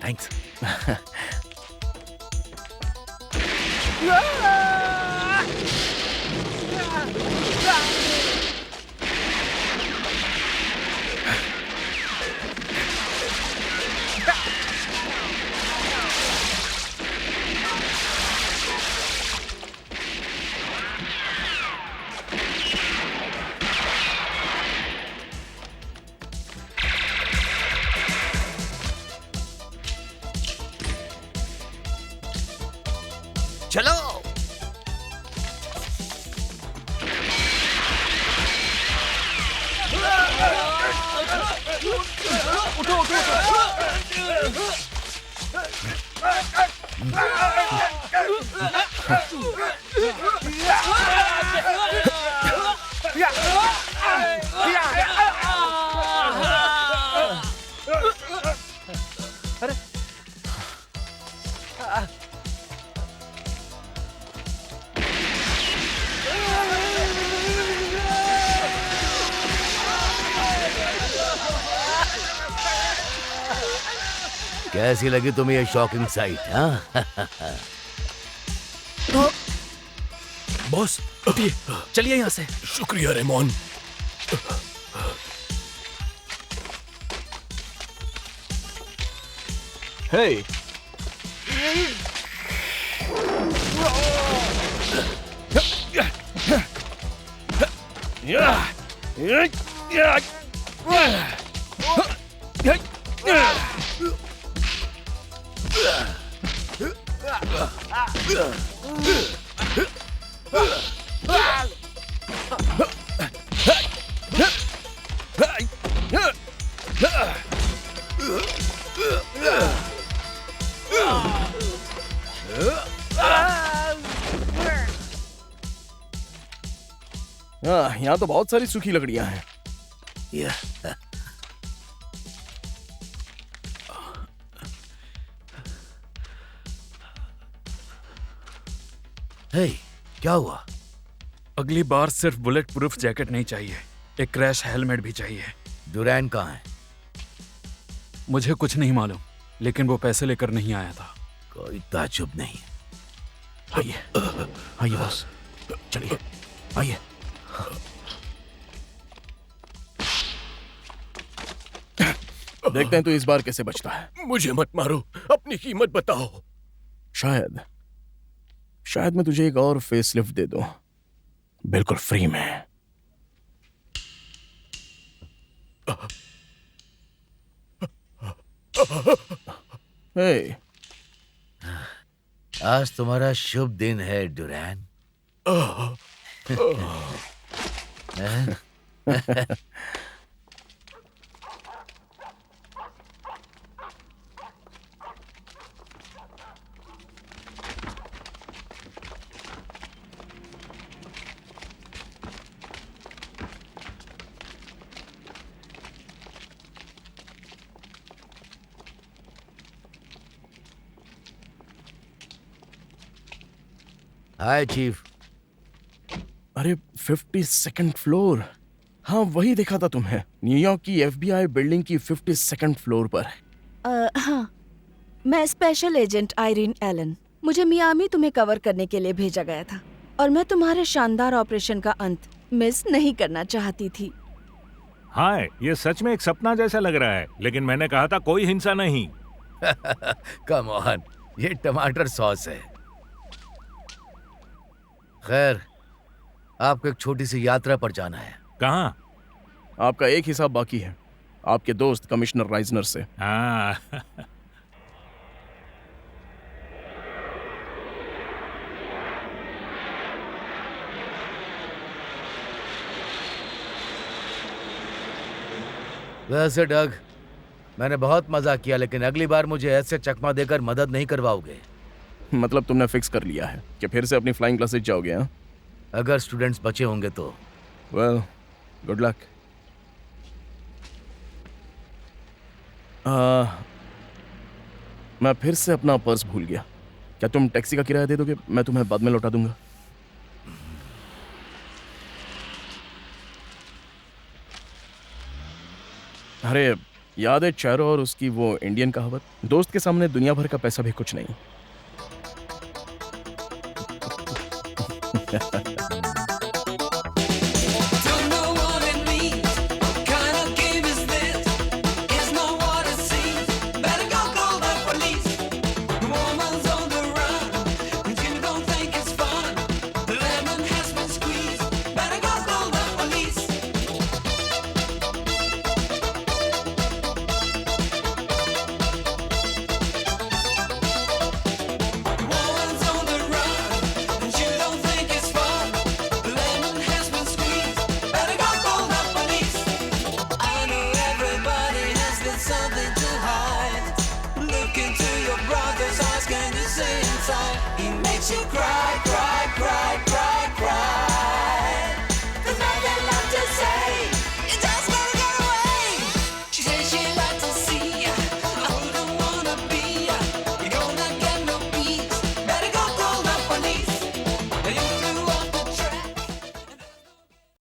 थैंक्स। चलो उठो उठो कैसी लगी तुम्हें ये शॉकिंग साइट? हाँ बॉस उठिए, चलिए यहाँ से। शुक्रिया रेमोन। Hey! यहाँ तो बहुत सारी सूखी लकड़ियां हैं। हे, क्या हुआ? अगली बार सिर्फ बुलेट प्रूफ जैकेट नहीं चाहिए, एक क्रैश हेलमेट भी चाहिए। डुरैन कहाँ है? मुझे कुछ नहीं मालूम, लेकिन वो पैसे लेकर नहीं आया था। कोई ताजुब नहीं। आइए आइए बॉस, चलिए आइए। देखते हैं तो इस बार कैसे बचता है। मुझे मत मारो, अपनी कीमत बताओ। शायद मैं तुझे एक और फेसलिफ्ट दे दूं, बिल्कुल फ्री में। हे, आज तुम्हारा शुभ दिन है डुरैन। हाय चीफ। अरे 52nd फ्लोर, हाँ वही देखा था तुम्हें, न्यूयॉर्क की FBI बिल्डिंग की 52nd फ्लोर पर। हाँ, मैं स्पेशल एजेंट आयरीन एलन। मुझे मियामी तुम्हें कवर करने के लिए भेजा गया था और मैं तुम्हारे शानदार ऑपरेशन का अंत मिस नहीं करना चाहती थी। हाय, ये सच में एक सपना जैसा लग रहा है, लेकिन मैंने कहा था कोई हिंसा नहीं। कम ऑन, ये टमाटर सॉस है। खैर, आपको एक छोटी सी यात्रा पर जाना है। कहाँ? आपका एक हिसाब बाकी है, आपके दोस्त कमिश्नर राइजनर से। हाँ। वैसे डग, मैंने बहुत मजा किया, लेकिन अगली बार मुझे ऐसे चकमा देकर मदद नहीं करवाओगे। मतलब तुमने फिक्स कर लिया है कि फिर से अपनी फ्लाइंग क्लासेस जाओगे? हाँ, अगर स्टूडेंट्स बचे होंगे तो। Well, good luck. मैं फिर से अपना पर्स भूल गया। क्या तुम टैक्सी का किराया दे दोगे? मैं तुम्हें बाद में लौटा दूंगा। अरे याद है चैरो और उसकी वो इंडियन कहावत, दोस्त के सामने दुनिया भर का पैसा भी कुछ नहीं। Cry, cry, cry.